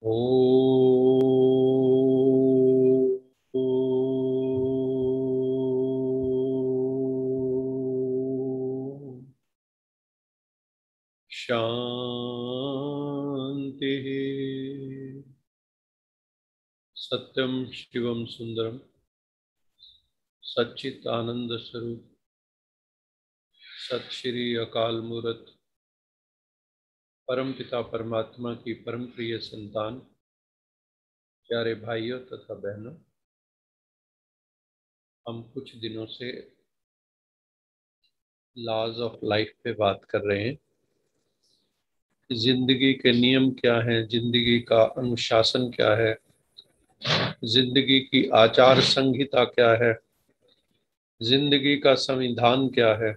ओ शांति। सत्यम शिवम सुंदरम सच्चित आनंद स्वरूप सत श्री अकाल मूर्त परम पिता परमात्मा की परम प्रिय संतान, प्यारे भाइयों तथा बहनों, हम कुछ दिनों से लॉज ऑफ लाइफ पे बात कर रहे हैं। जिंदगी के नियम क्या हैं, जिंदगी का अनुशासन क्या है, जिंदगी की आचार संहिता क्या है, जिंदगी का संविधान क्या है,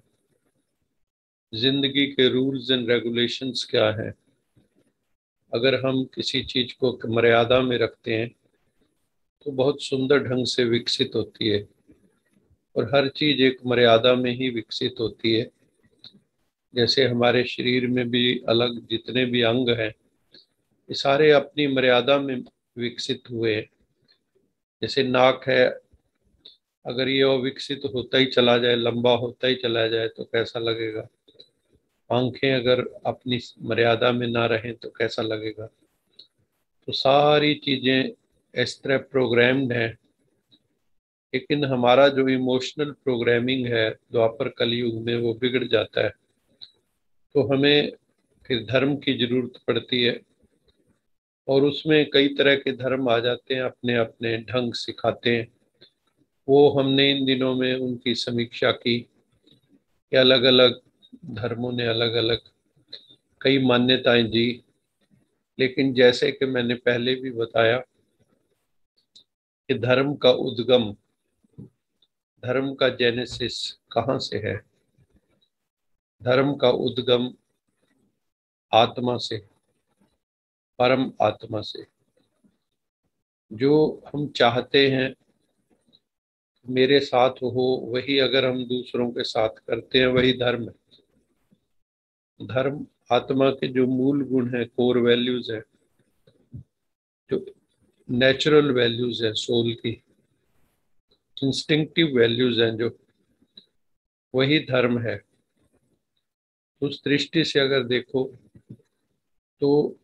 जिंदगी के रूल्स एंड रेगुलेशंस क्या है। अगर हम किसी चीज को मर्यादा में रखते हैं तो बहुत सुंदर ढंग से विकसित होती है, और हर चीज एक मर्यादा में ही विकसित होती है। जैसे हमारे शरीर में भी अलग जितने भी अंग हैं, ये सारे अपनी मर्यादा में विकसित हुए हैं। जैसे नाक है, अगर ये अविकसित होता ही चला जाए, लंबा होता ही चला जाए तो कैसा लगेगा। आंखें अगर अपनी मर्यादा में ना रहें तो कैसा लगेगा। तो सारी चीजें इस तरह प्रोग्राम्ड हैं, लेकिन हमारा जो इमोशनल प्रोग्रामिंग है द्वापर कलयुग में वो बिगड़ जाता है। तो हमें फिर धर्म की जरूरत पड़ती है, और उसमें कई तरह के धर्म आ जाते हैं, अपने अपने ढंग सिखाते हैं। वो हमने इन दिनों में उनकी समीक्षा की कि अलग अलग धर्मों ने अलग अलग कई मान्यताएं दी। लेकिन जैसे कि मैंने पहले भी बताया कि धर्म का उद्गम, धर्म का जेनेसिस कहाँ से है। धर्म का उद्गम आत्मा से, परम आत्मा से। जो हम चाहते हैं मेरे साथ हो, वही अगर हम दूसरों के साथ करते हैं वही धर्म है। धर्म आत्मा के जो मूल गुण है, कोर वैल्यूज है, जो नेचुरल वैल्यूज है, सोल की इंस्टिंक्टिव वैल्यूज हैं, जो वही धर्म है। उस दृष्टि से अगर देखो तो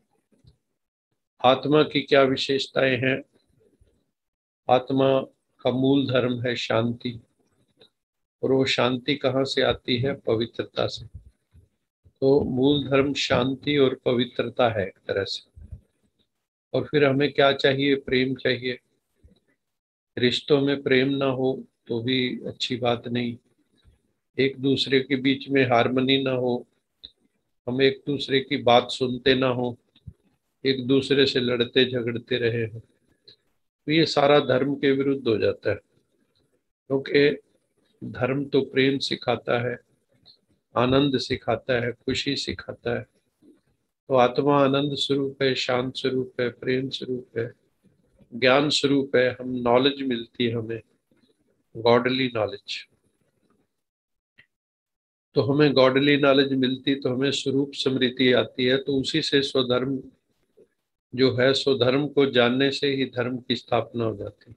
आत्मा की क्या विशेषताएं हैं। आत्मा का मूल धर्म है शांति, और वो शांति कहाँ से आती है? पवित्रता से। तो मूल धर्म शांति और पवित्रता है एक तरह से। और फिर हमें क्या चाहिए? प्रेम चाहिए। रिश्तों में प्रेम ना हो तो भी अच्छी बात नहीं। एक दूसरे के बीच में हार्मनी ना हो, हम एक दूसरे की बात सुनते ना हो, एक दूसरे से लड़ते झगड़ते रहे हो, तो ये सारा धर्म के विरुद्ध हो जाता है। क्योंकि धर्म तो प्रेम सिखाता है, आनंद सिखाता है, खुशी सिखाता है। तो आत्मा आनंद स्वरूप है, शांत स्वरूप है, प्रेम स्वरूप है, ज्ञान स्वरूप है। हम नॉलेज मिलती है हमें, गॉडली नॉलेज। तो हमें गॉडली नॉलेज मिलती तो हमें स्वरूप स्मृति आती है। तो उसी से स्वधर्म जो है, स्वधर्म को जानने से ही धर्म की स्थापना हो जाती है।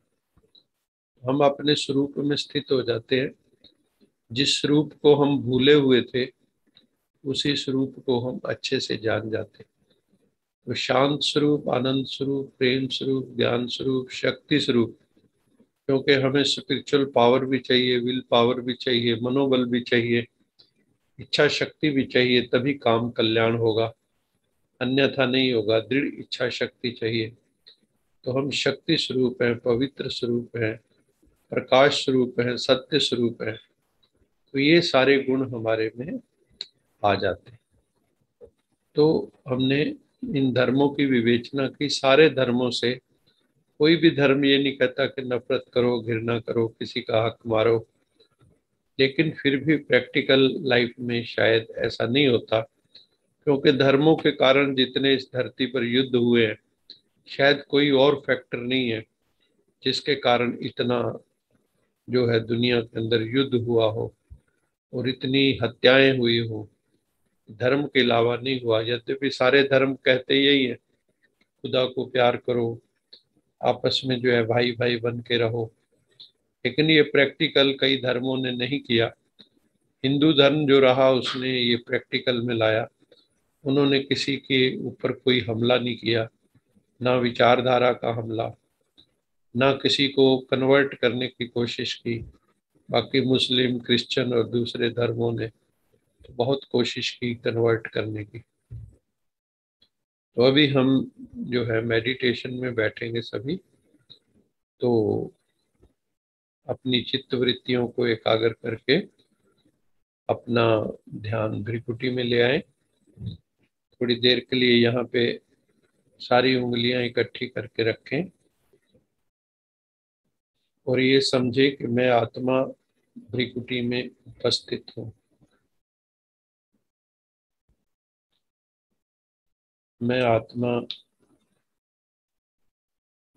हम अपने स्वरूप में स्थित हो जाते हैं। जिस स्वरूप को हम भूले हुए थे उसी स्वरूप को हम अच्छे से जान जाते हैं। तो शांत स्वरूप, आनंद स्वरूप, प्रेम स्वरूप, ज्ञान स्वरूप, शक्ति स्वरूप। क्योंकि हमें स्पिरिचुअल पावर भी चाहिए, विल पावर भी चाहिए, मनोबल भी चाहिए, इच्छा शक्ति भी चाहिए, तभी काम कल्याण होगा, अन्यथा नहीं होगा। दृढ़ इच्छा शक्ति चाहिए। तो हम शक्ति स्वरूप हैं, पवित्र स्वरूप हैं, प्रकाश स्वरूप हैं, सत्य स्वरूप हैं। तो ये सारे गुण हमारे में आ जाते हैं। तो हमने इन धर्मों की विवेचना की। सारे धर्मों से कोई भी धर्म ये नहीं कहता कि नफरत करो, घृणा करो, किसी का हक मारो। लेकिन फिर भी प्रैक्टिकल लाइफ में शायद ऐसा नहीं होता, क्योंकि धर्मों के कारण जितने इस धरती पर युद्ध हुए हैं, शायद कोई और फैक्टर नहीं है जिसके कारण इतना जो है दुनिया के अंदर युद्ध हुआ हो और इतनी हत्याएं हुई हो। धर्म के अलावा नहीं हुआ। यद्यपि सारे धर्म कहते यही है खुदा को प्यार करो, आपस में जो है भाई भाई बन के रहो। लेकिन ये प्रैक्टिकल कई धर्मों ने नहीं किया। हिंदू धर्म जो रहा उसने ये प्रैक्टिकल में लाया। उन्होंने किसी के ऊपर कोई हमला नहीं किया, ना विचारधारा का हमला, ना किसी को कन्वर्ट करने की कोशिश की। बाकी मुस्लिम, क्रिश्चियन और दूसरे धर्मों ने तो बहुत कोशिश की कन्वर्ट करने की। तो अभी हम जो है मेडिटेशन में बैठेंगे सभी। तो अपनी चित्त वृत्तियों को एकाग्र करके अपना ध्यान भ्रिकुटी में ले आए। थोड़ी देर के लिए यहाँ पे सारी उंगलियां इकट्ठी करके रखें और ये समझे कि मैं आत्मा भ्रिकुटी में उपस्थित हूँ। मैं आत्मा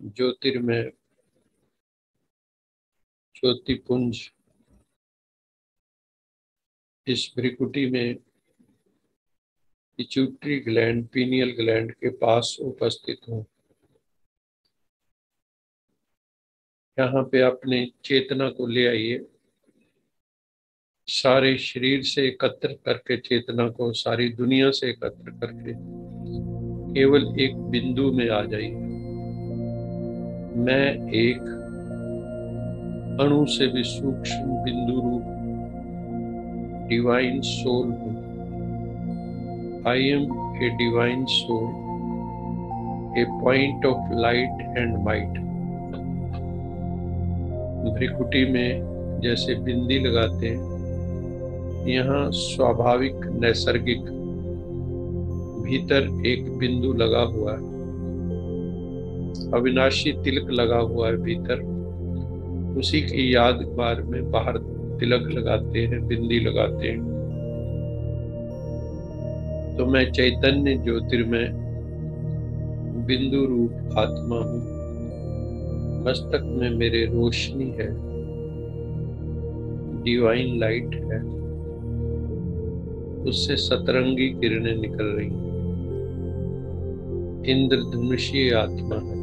ज्योतिर्मय ज्योतिपुंज इस भ्रिकुटी में पिट्यूटरी ग्लैंड, पीनियल ग्लैंड के पास उपस्थित हूँ। यहाँ पे अपने चेतना को ले आइए, सारे शरीर से एकत्र करके चेतना को सारी दुनिया से एकत्र करके केवल एक बिंदु में आ जाइए। मैं एक अणु से भी सूक्ष्म बिंदु रूप डिवाइन सोल हूँ। I am a divine soul, a point of light and might. भ्रिकुटी में जैसे बिंदी लगाते हैं, यहाँ स्वाभाविक नैसर्गिक भीतर एक बिंदु लगा हुआ है, अविनाशी तिलक लगा हुआ है भीतर। उसी की याद बार में बाहर तिलक लगाते हैं, बिंदी लगाते हैं। तो मैं चैतन्य ज्योतिर्मय बिंदु रूप आत्मा हूँ। मस्तक में मेरे रोशनी है, डिवाइन लाइट है, उससे सतरंगी किरणें निकल रही हैं। इंद्रधनुषीय आत्मा है।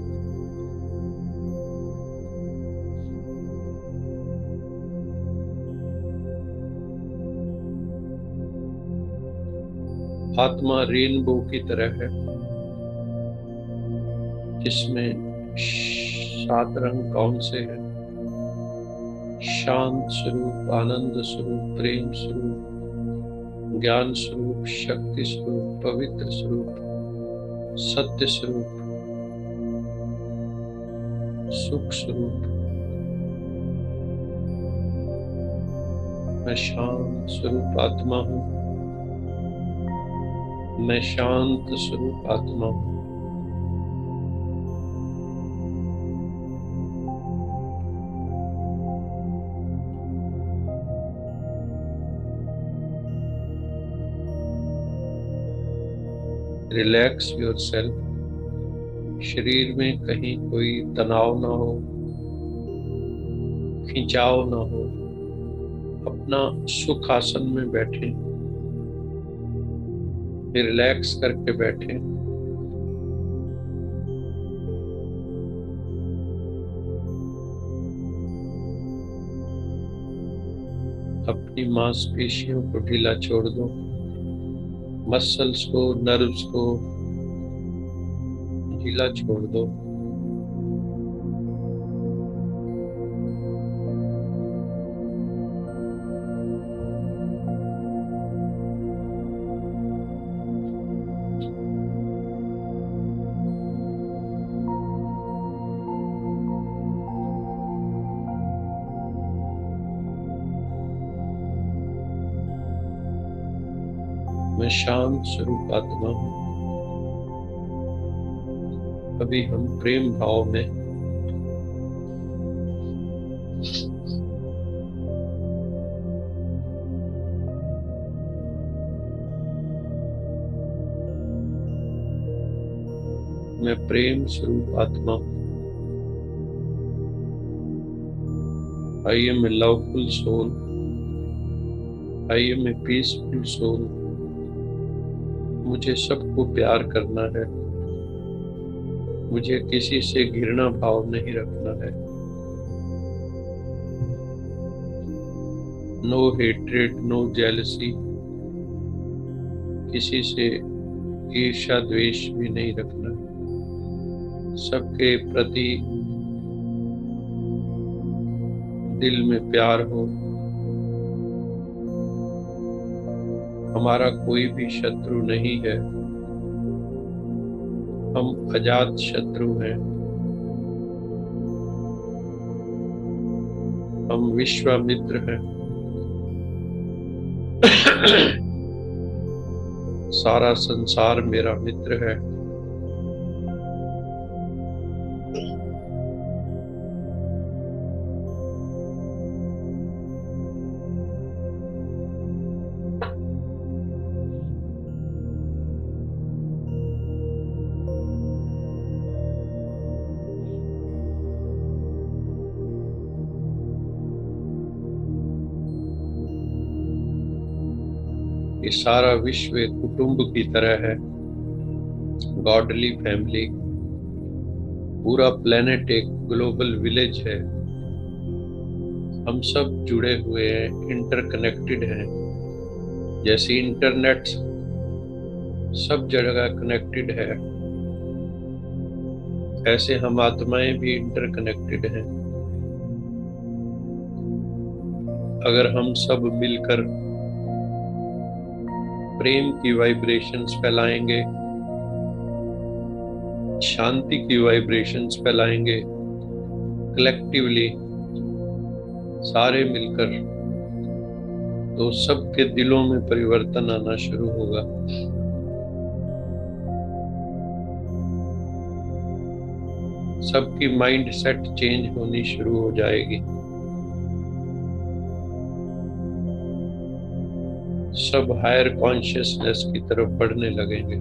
आत्मा रेनबो की तरह है, जिसमें 7 रंग कौन से हैं? शांत स्वरूप, आनंद स्वरूप, प्रेम स्वरूप, ज्ञान स्वरूप, शक्ति स्वरूप, पवित्र स्वरूप, सत्य स्वरूप, सुख स्वरूप। मैं शांत स्वरूप आत्मा हूँ। मैं शांत स्वरूप आत्मा हूँ। Relax yourself. शरीर में कहीं कोई तनाव ना हो, खिंचाव ना हो। अपना सुख आसन में बैठे, रिलैक्स करके बैठे। अपनी मांसपेशियों को ढीला छोड़ दो, मसल्स को, नर्व्स को ढीला छोड़ दो। मैं शांत स्वरूप आत्मा हूँ। अभी हम प्रेम भाव में मैं प्रेम स्वरूप आत्मा हूँ। I am a loveful soul, I am a peaceful soul. मुझे सबको प्यार करना है। मुझे किसी से घृणा भाव नहीं रखना है। नो हेट्रेड, नो जेलसी, किसी से ईर्ष्या द्वेष भी नहीं रखना है। सबके प्रति दिल में प्यार हो। हमारा कोई भी शत्रु नहीं है, हम अजात शत्रु हैं। हम विश्वामित्र हैं। सारा संसार मेरा मित्र है। ये सारा विश्व एक कुटुंब की तरह है, गॉडली फैमिली। पूरा प्लेनेट एक ग्लोबल विलेज है। हम सब जुड़े हुए हैं, इंटरकनेक्टेड हैं। जैसे इंटरनेट सब जगह कनेक्टेड है, ऐसे हम आत्माएं भी इंटरकनेक्टेड हैं। अगर हम सब मिलकर प्रेम की वाइब्रेशंस फैलाएंगे, शांति की वाइब्रेशंस फैलाएंगे, कलेक्टिवली सारे मिलकर, तो सबके दिलों में परिवर्तन आना शुरू होगा। सबकी माइंड सेट चेंज होनी शुरू हो जाएगी। सब हायर कॉन्शियसनेस की तरफ बढ़ने लगेंगे।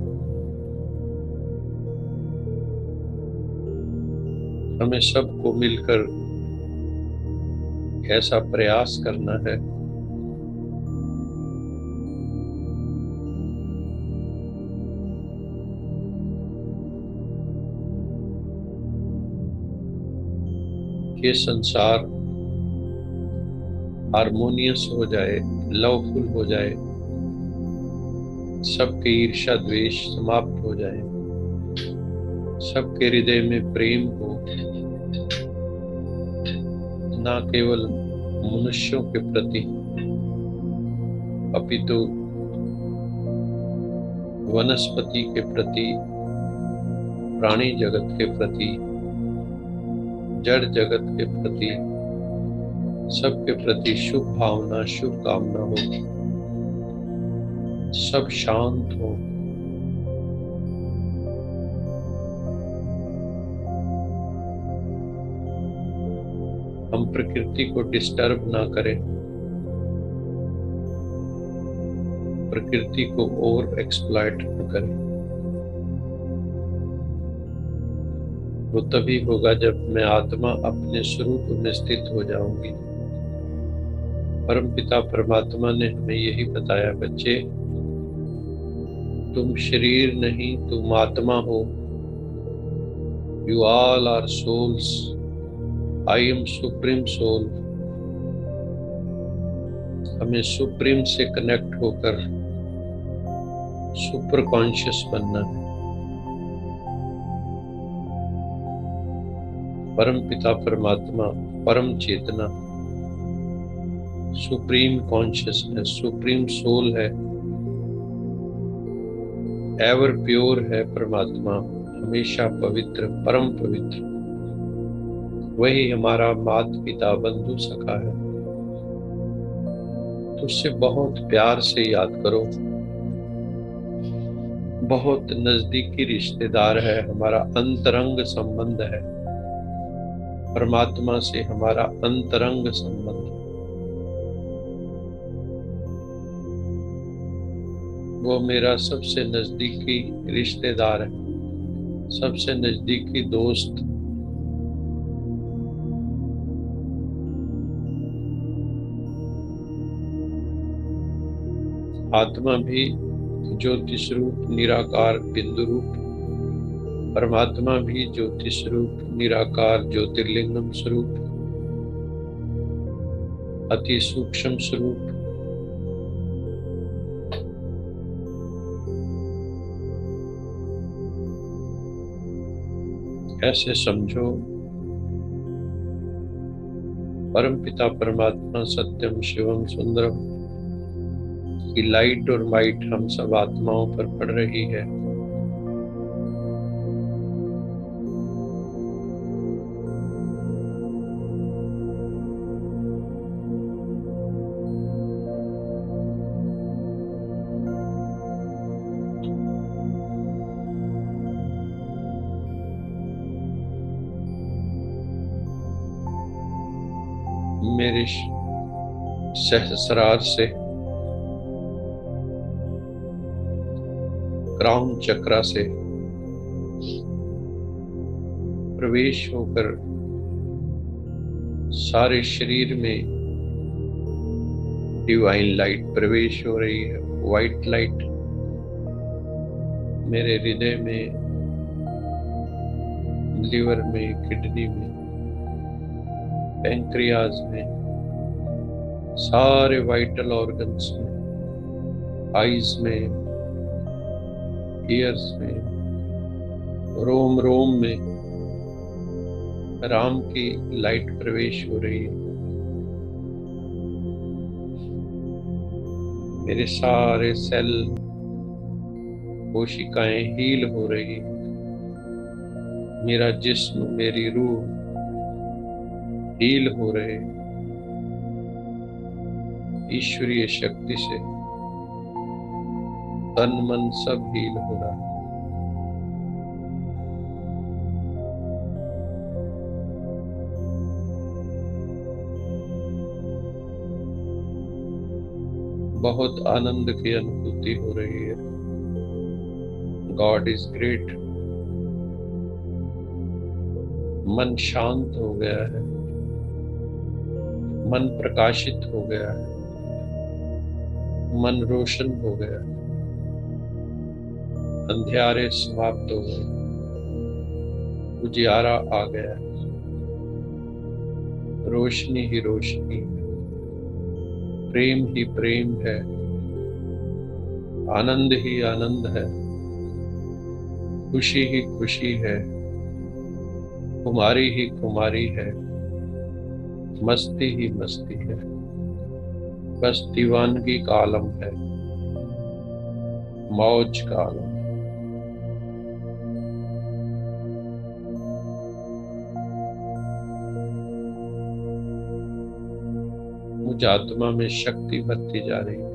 हमें सबको मिलकर ऐसा प्रयास करना है कि संसार हारमोनियस हो जाए, लवफुल हो जाए, सबके ईर्ष्या द्वेष समाप्त हो जाए, सबके हृदय में प्रेम हो, ना केवल मनुष्यों के प्रति अपितु वनस्पति के प्रति, प्राणी जगत के प्रति, जड़ जगत के प्रति, सबके प्रति शुभ भावना, शुभ कामना हो। सब शांत हो। हम प्रकृति को डिस्टर्ब ना करें, प्रकृति को ओवर एक्सप्लॉइट न करें। वो तभी होगा जब मैं आत्मा अपने स्वरूप में स्थित हो जाऊंगी। परमपिता परमात्मा ने हमें यही बताया, बच्चे तुम शरीर नहीं, तुम आत्मा हो। You all are souls. I am supreme soul. हमें सुप्रीम से कनेक्ट होकर सुपर कॉन्शियस बनना है। परम पिता परमात्मा, परम चेतना, सुप्रीम कॉन्शियसनेस, सुप्रीम सोल है, एवर प्योर है। परमात्मा हमेशा पवित्र, परम पवित्र। वही हमारा माता पिता बंधु सखा है। तो उससे बहुत प्यार से याद करो। बहुत नजदीकी रिश्तेदार है, हमारा अंतरंग संबंध है। परमात्मा से हमारा अंतरंग संबंध, वो मेरा सबसे नजदीकी रिश्तेदार है, सबसे नजदीकी दोस्त। आत्मा भी ज्योतिष रूप, निराकार बिंदु रूप परमात्मा भी ज्योति स्वरूप, निराकार ज्योतिर्लिंगम स्वरूप, अति सूक्ष्म स्वरूप, ऐसे समझो परमपिता परमात्मा सत्यम शिवम सुंदरम की लाइट और माइट हम सब आत्माओं पर पड़ रही है। मेरे सहस्रार से क्राउन चक्रा से प्रवेश होकर सारे शरीर में डिवाइन लाइट प्रवेश हो रही है। व्हाइट लाइट मेरे हृदय में, लिवर में, किडनी में, पैंक्रियाज में, सारे वाइटल ऑर्गन्स में, आईज में, ईयर्स में, रोम रोम में राम की लाइट प्रवेश हो रही है। मेरे सारे सेल, कोशिकाएं हील हो रही है। मेरा जिस्म, मेरी रूह हील हो रहे ईश्वरीय शक्ति से। तन मन सब हील हो रहा है। बहुत आनंद की अनुभूति हो रही है। God is great. मन शांत हो गया है, मन प्रकाशित हो गया है, मन रोशन हो गया है, अंधियारे समाप्त हो गए, उजियारा आ गया है, रोशनी ही रोशनी है, प्रेम ही प्रेम है, आनंद ही आनंद है, खुशी ही खुशी है, कुमारी ही कुमारी है, मस्ती ही मस्ती है। बस दीवानगी का आलम है, मौज का आलम। मुझे आत्मा में शक्ति भरती जा रही है,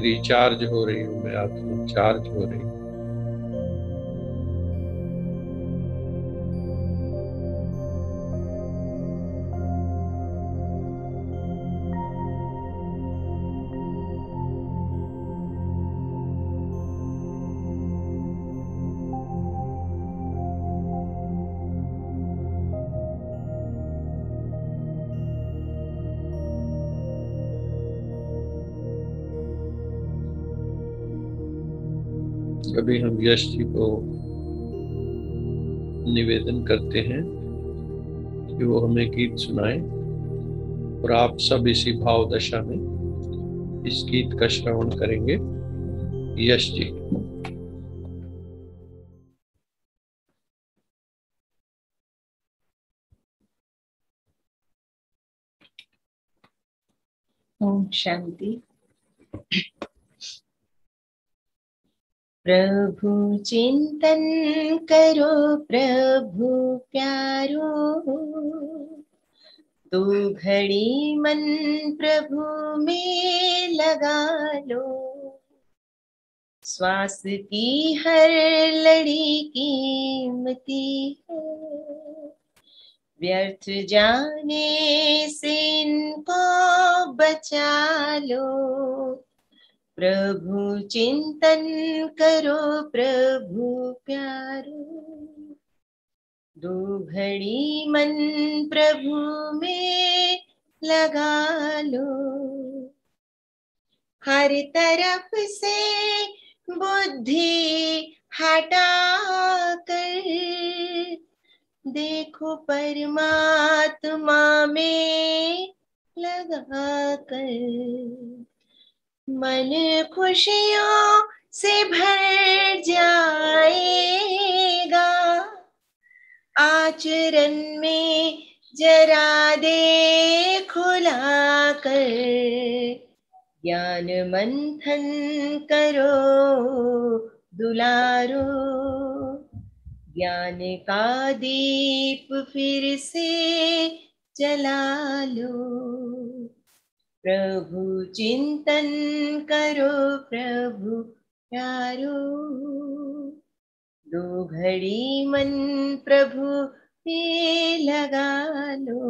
रिचार्ज हो रही हूँ मैं, आत्मा चार्ज हो रही हूँ। अभी हम यश जी को निवेदन करते हैं कि वो हमें गीत सुनाएं और आप सब इसी भाव दशा में इस गीत का श्रवण करेंगे। यश जी। ओम शांति। प्रभु चिंतन करो प्रभु प्यारो, तो घड़ी मन प्रभु में लगा लो। श्वास की हर लड़ी कीमती है, व्यर्थ जाने से इनको बचा लो। प्रभु चिंतन करो प्रभु प्यारो, दो घड़ी मन प्रभु में लगा लो। हर तरफ से बुद्धि हटा कर देखो परमात्मा में लगा कर, मन खुशियों से भर जाएगा। आचरण में जरा दे खुला कर, ज्ञान मंथन करो दुलारो, ज्ञान का दीप फिर से जला लो। प्रभु चिंतन करो प्रभु प्यारो, दो घड़ी मन प्रभु पे लगा लो।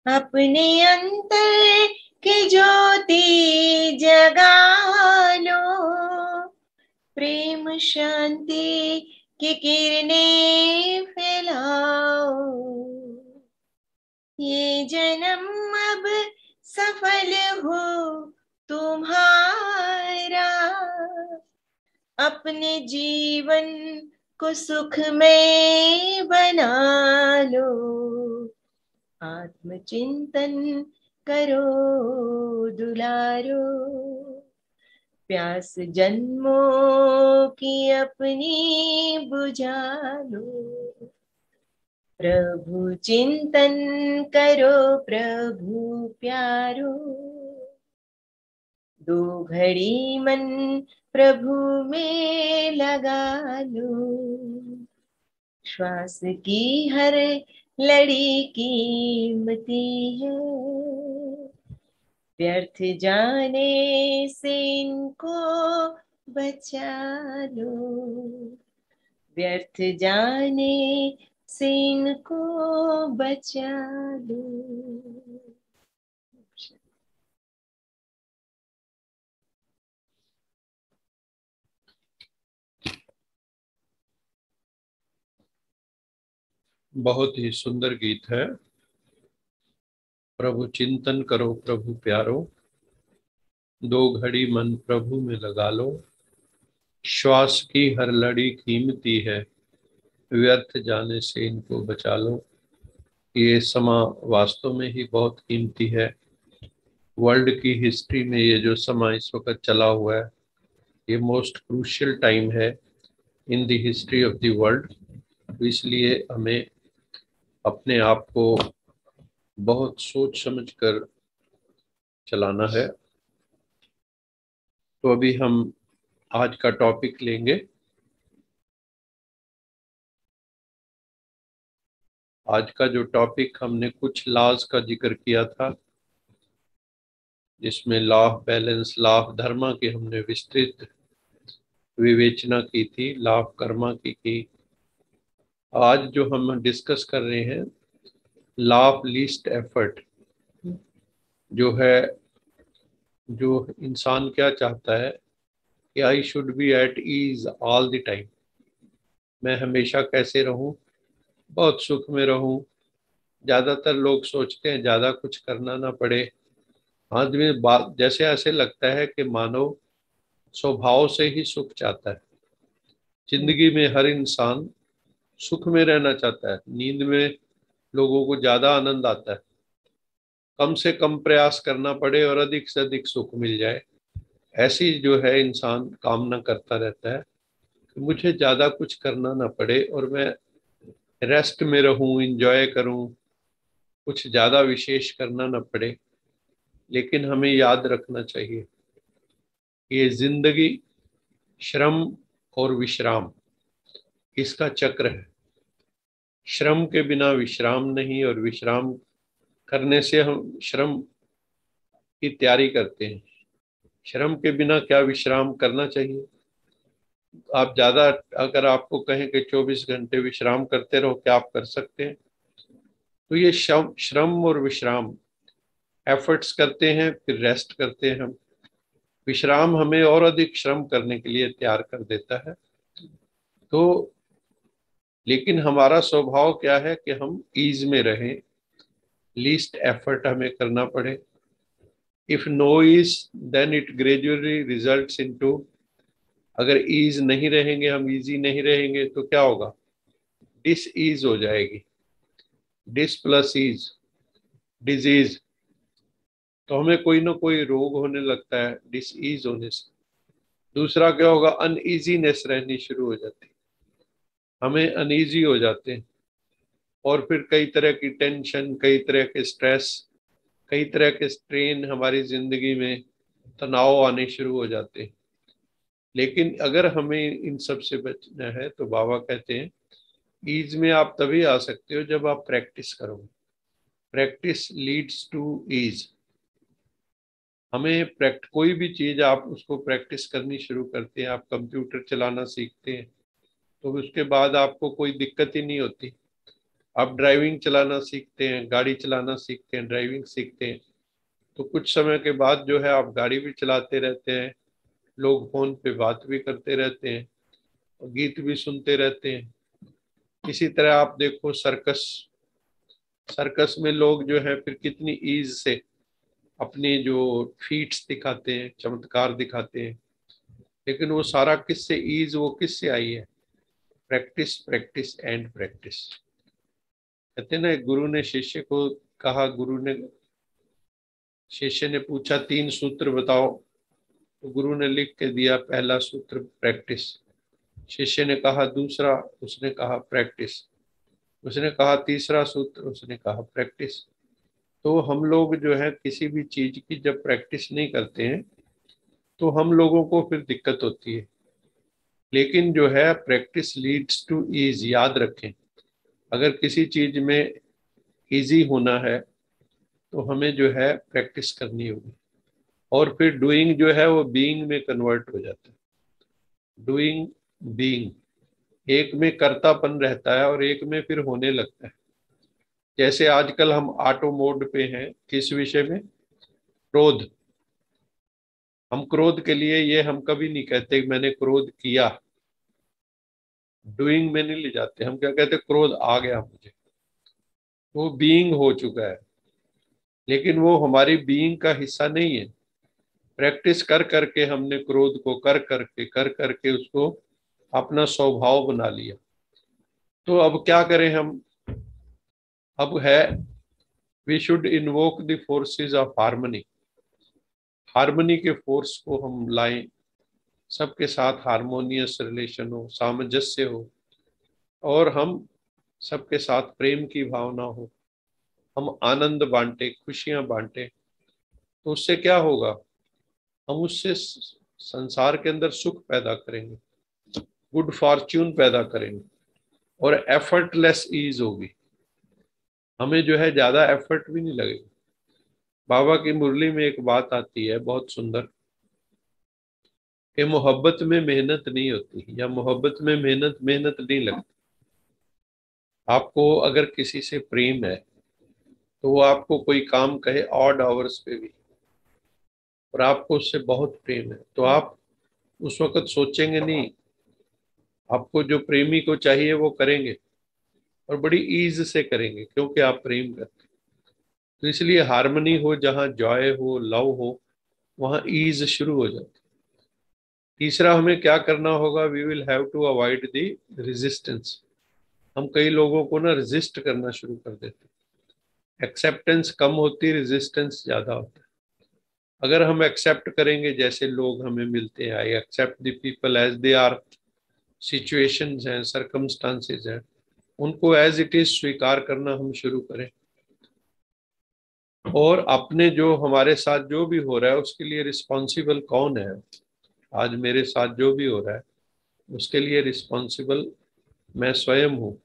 अपने अंतर की ज्योति जगा लो, प्रेम शांति की किरणें फैलाओ। ये जन्म अब सफल हो तुम्हारा, अपने जीवन को सुखमय बना लो। आत्मचिंतन करो दुलारो, प्यास जन्मों की अपनी बुझा लो। प्रभु चिंतन करो प्रभु प्यारो, दो घड़ी मन प्रभु में लगा लो। श्वास की हर लड़ी कीमती है, व्यर्थ जाने से इनको बचा लो। व्यर्थ जाने से इनको बचा लो। बहुत ही सुंदर गीत है। प्रभु चिंतन करो प्रभु प्यारो, दो घड़ी मन प्रभु में लगा लो। श्वास की हर लड़ी कीमती है, व्यर्थ जाने से इनको बचा लो। ये समा वास्तव में ही बहुत कीमती है। वर्ल्ड की हिस्ट्री में ये जो समा इस वक्त चला हुआ है, ये मोस्ट क्रूशियल टाइम है in the history of the world. इसलिए हमें अपने आप को बहुत सोच समझ कर चलाना है। तो अभी हम आज का टॉपिक लेंगे। आज का जो टॉपिक, हमने कुछ लॉज का जिक्र किया था, जिसमें law of balance, law of dharma की हमने विस्तृत विवेचना की थी, लॉ ऑफ कर्मा की। आज जो हम डिस्कस कर रहे हैं, लॉ ऑफ लीस्ट एफर्ट, जो है, जो इंसान क्या चाहता है कि I should be at ease all the time. मैं हमेशा कैसे रहूं? बहुत सुख में रहूं। ज़्यादातर लोग सोचते हैं ज़्यादा कुछ करना ना पड़े। आदमी बात जैसे ऐसे लगता है कि मानव स्वभाव से ही सुख चाहता है। जिंदगी में हर इंसान सुख में रहना चाहता है। नींद में लोगों को ज़्यादा आनंद आता है। कम से कम प्रयास करना पड़े और अधिक से अधिक सुख मिल जाए, ऐसी जो है इंसान कामना करता रहता है कि मुझे ज़्यादा कुछ करना ना पड़े और मैं रेस्ट में रहूं, इंजॉय करूं, कुछ ज़्यादा विशेष करना ना पड़े। लेकिन हमें याद रखना चाहिए कि ये जिंदगी श्रम और विश्राम, इसका चक्र है। श्रम के बिना विश्राम नहीं, और विश्राम करने से हम श्रम की तैयारी करते हैं। श्रम के बिना क्या विश्राम करना चाहिए? आप ज़्यादा, अगर आपको कहें कि 24 घंटे विश्राम करते रहो, क्या आप कर सकते हैं? तो ये श्रम और विश्राम, एफर्ट्स करते हैं फिर रेस्ट करते हैं हम। विश्राम हमें और अधिक श्रम करने के लिए तैयार कर देता है। तो लेकिन हमारा स्वभाव क्या है कि हम ईज में रहें, लीस्ट एफर्ट हमें करना पड़े। If no ease then it gradually results into, अगर ईज नहीं रहेंगे, हम इजी नहीं रहेंगे तो क्या होगा, डिस ईज हो जाएगी, डिस प्लस ईज, डिजीज। तो हमें कोई ना कोई रोग होने लगता है डिस ईज होने से। दूसरा क्या होगा, अनईजीनेस रहनी शुरू हो जाती है, हमें अनईजी हो जाते हैं, और फिर कई तरह की टेंशन, कई तरह के स्ट्रेस, कई तरह के स्ट्रेन हमारी जिंदगी में, तनाव आने शुरू हो जाते हैं। लेकिन अगर हमें इन सब से बचना है तो बाबा कहते हैं ईज में आप तभी आ सकते हो जब आप प्रैक्टिस करोगे। Practice leads to ease. हमें कोई भी चीज आप उसको प्रैक्टिस करनी शुरू करते हैं, आप कंप्यूटर चलाना सीखते हैं तो उसके बाद आपको कोई दिक्कत ही नहीं होती। आप ड्राइविंग चलाना सीखते हैं, गाड़ी चलाना सीखते हैं, ड्राइविंग सीखते हैं, तो कुछ समय के बाद जो है आप गाड़ी भी चलाते रहते हैं, लोग फोन पे बात भी करते रहते हैं और गीत भी सुनते रहते हैं। इसी तरह आप देखो सर्कस, सर्कस में लोग जो है फिर कितनी ईज से अपनी जो फीट्स दिखाते हैं, चमत्कार दिखाते हैं, लेकिन वो सारा किससे ईज, वो किससे आई है, प्रैक्टिस प्रैक्टिस एंड प्रैक्टिस। कहते हैं ना, गुरु ने शिष्य को कहा, गुरु ने, शिष्य ने पूछा 3 सूत्र बताओ, तो गुरु ने लिख के दिया, पहला सूत्र प्रैक्टिस। शिष्य ने कहा दूसरा, उसने कहा प्रैक्टिस। उसने कहा तीसरा सूत्र, उसने कहा प्रैक्टिस। तो हम लोग जो है किसी भी चीज की जब प्रैक्टिस नहीं करते हैं तो हम लोगों को फिर दिक्कत होती है। लेकिन जो है प्रैक्टिस लीड्स टू ईज, याद रखें। अगर किसी चीज में इजी होना है तो हमें जो है प्रैक्टिस करनी होगी, और फिर डूइंग जो है वो बीइंग में कन्वर्ट हो जाता है। डूइंग, बीइंग, एक में कर्तापन रहता है और एक में फिर होने लगता है। जैसे आजकल हम ऑटो मोड पे हैं, किस विषय में, क्रोध। हम क्रोध के लिए ये हम कभी नहीं कहते कि मैंने क्रोध किया, डूइंग में नहीं ले जाते, हम क्या कहते, क्रोध आ गया मुझे, वो बीइंग हो चुका है, लेकिन वो हमारी बीइंग का हिस्सा नहीं है। प्रैक्टिस कर करके हमने क्रोध को कर करके उसको अपना स्वभाव बना लिया। तो अब क्या करें हम, अब है we should invoke the forces of harmony. Harmony के फोर्स को हम लाएं, सबके साथ हारमोनियस रिलेशन हो, सामंजस्य हो, और हम सबके साथ प्रेम की भावना हो, हम आनंद बांटे, खुशियां बांटे। तो उससे क्या होगा, हम उससे संसार के अंदर सुख पैदा करेंगे, गुड फॉर्च्यून पैदा करेंगे, और एफर्टलेस ईज होगी। हमें जो है ज्यादा एफर्ट भी नहीं लगेगा। बाबा की मुरली में एक बात आती है बहुत सुंदर, कि मोहब्बत में मेहनत नहीं होती, या मोहब्बत में मेहनत मेहनत नहीं लगती। आपको अगर किसी से प्रेम है तो वो आपको कोई काम कहे ऑड आवर्स पे भी, और आपको उससे बहुत प्रेम है, तो आप उस वक्त सोचेंगे नहीं, आपको जो प्रेमी को चाहिए वो करेंगे, और बड़ी ईज से करेंगे क्योंकि आप प्रेम करते हैं। तो इसलिए हार्मनी हो, जहाँ जॉय हो, लव हो, वहाँ ईज शुरू हो जाती है। तीसरा हमें क्या करना होगा, we will have to avoid the resistance. हम कई लोगों को ना रेजिस्ट करना शुरू कर देते हैं, एक्सेप्टेंस कम होती, रेजिस्टेंस ज्यादा होता है। अगर हम एक्सेप्ट करेंगे, जैसे लोग हमें मिलते हैं, I accept the people as they are, situations हैं, सरकमस्टांसेस हैं, उनको एज इट इज स्वीकार करना हम शुरू करें, और अपने जो हमारे साथ जो भी हो रहा है उसके लिए रिस्पॉन्सिबल कौन है, आज मेरे साथ जो भी हो रहा है उसके लिए रिस्पॉन्सिबल मैं स्वयं हूँ।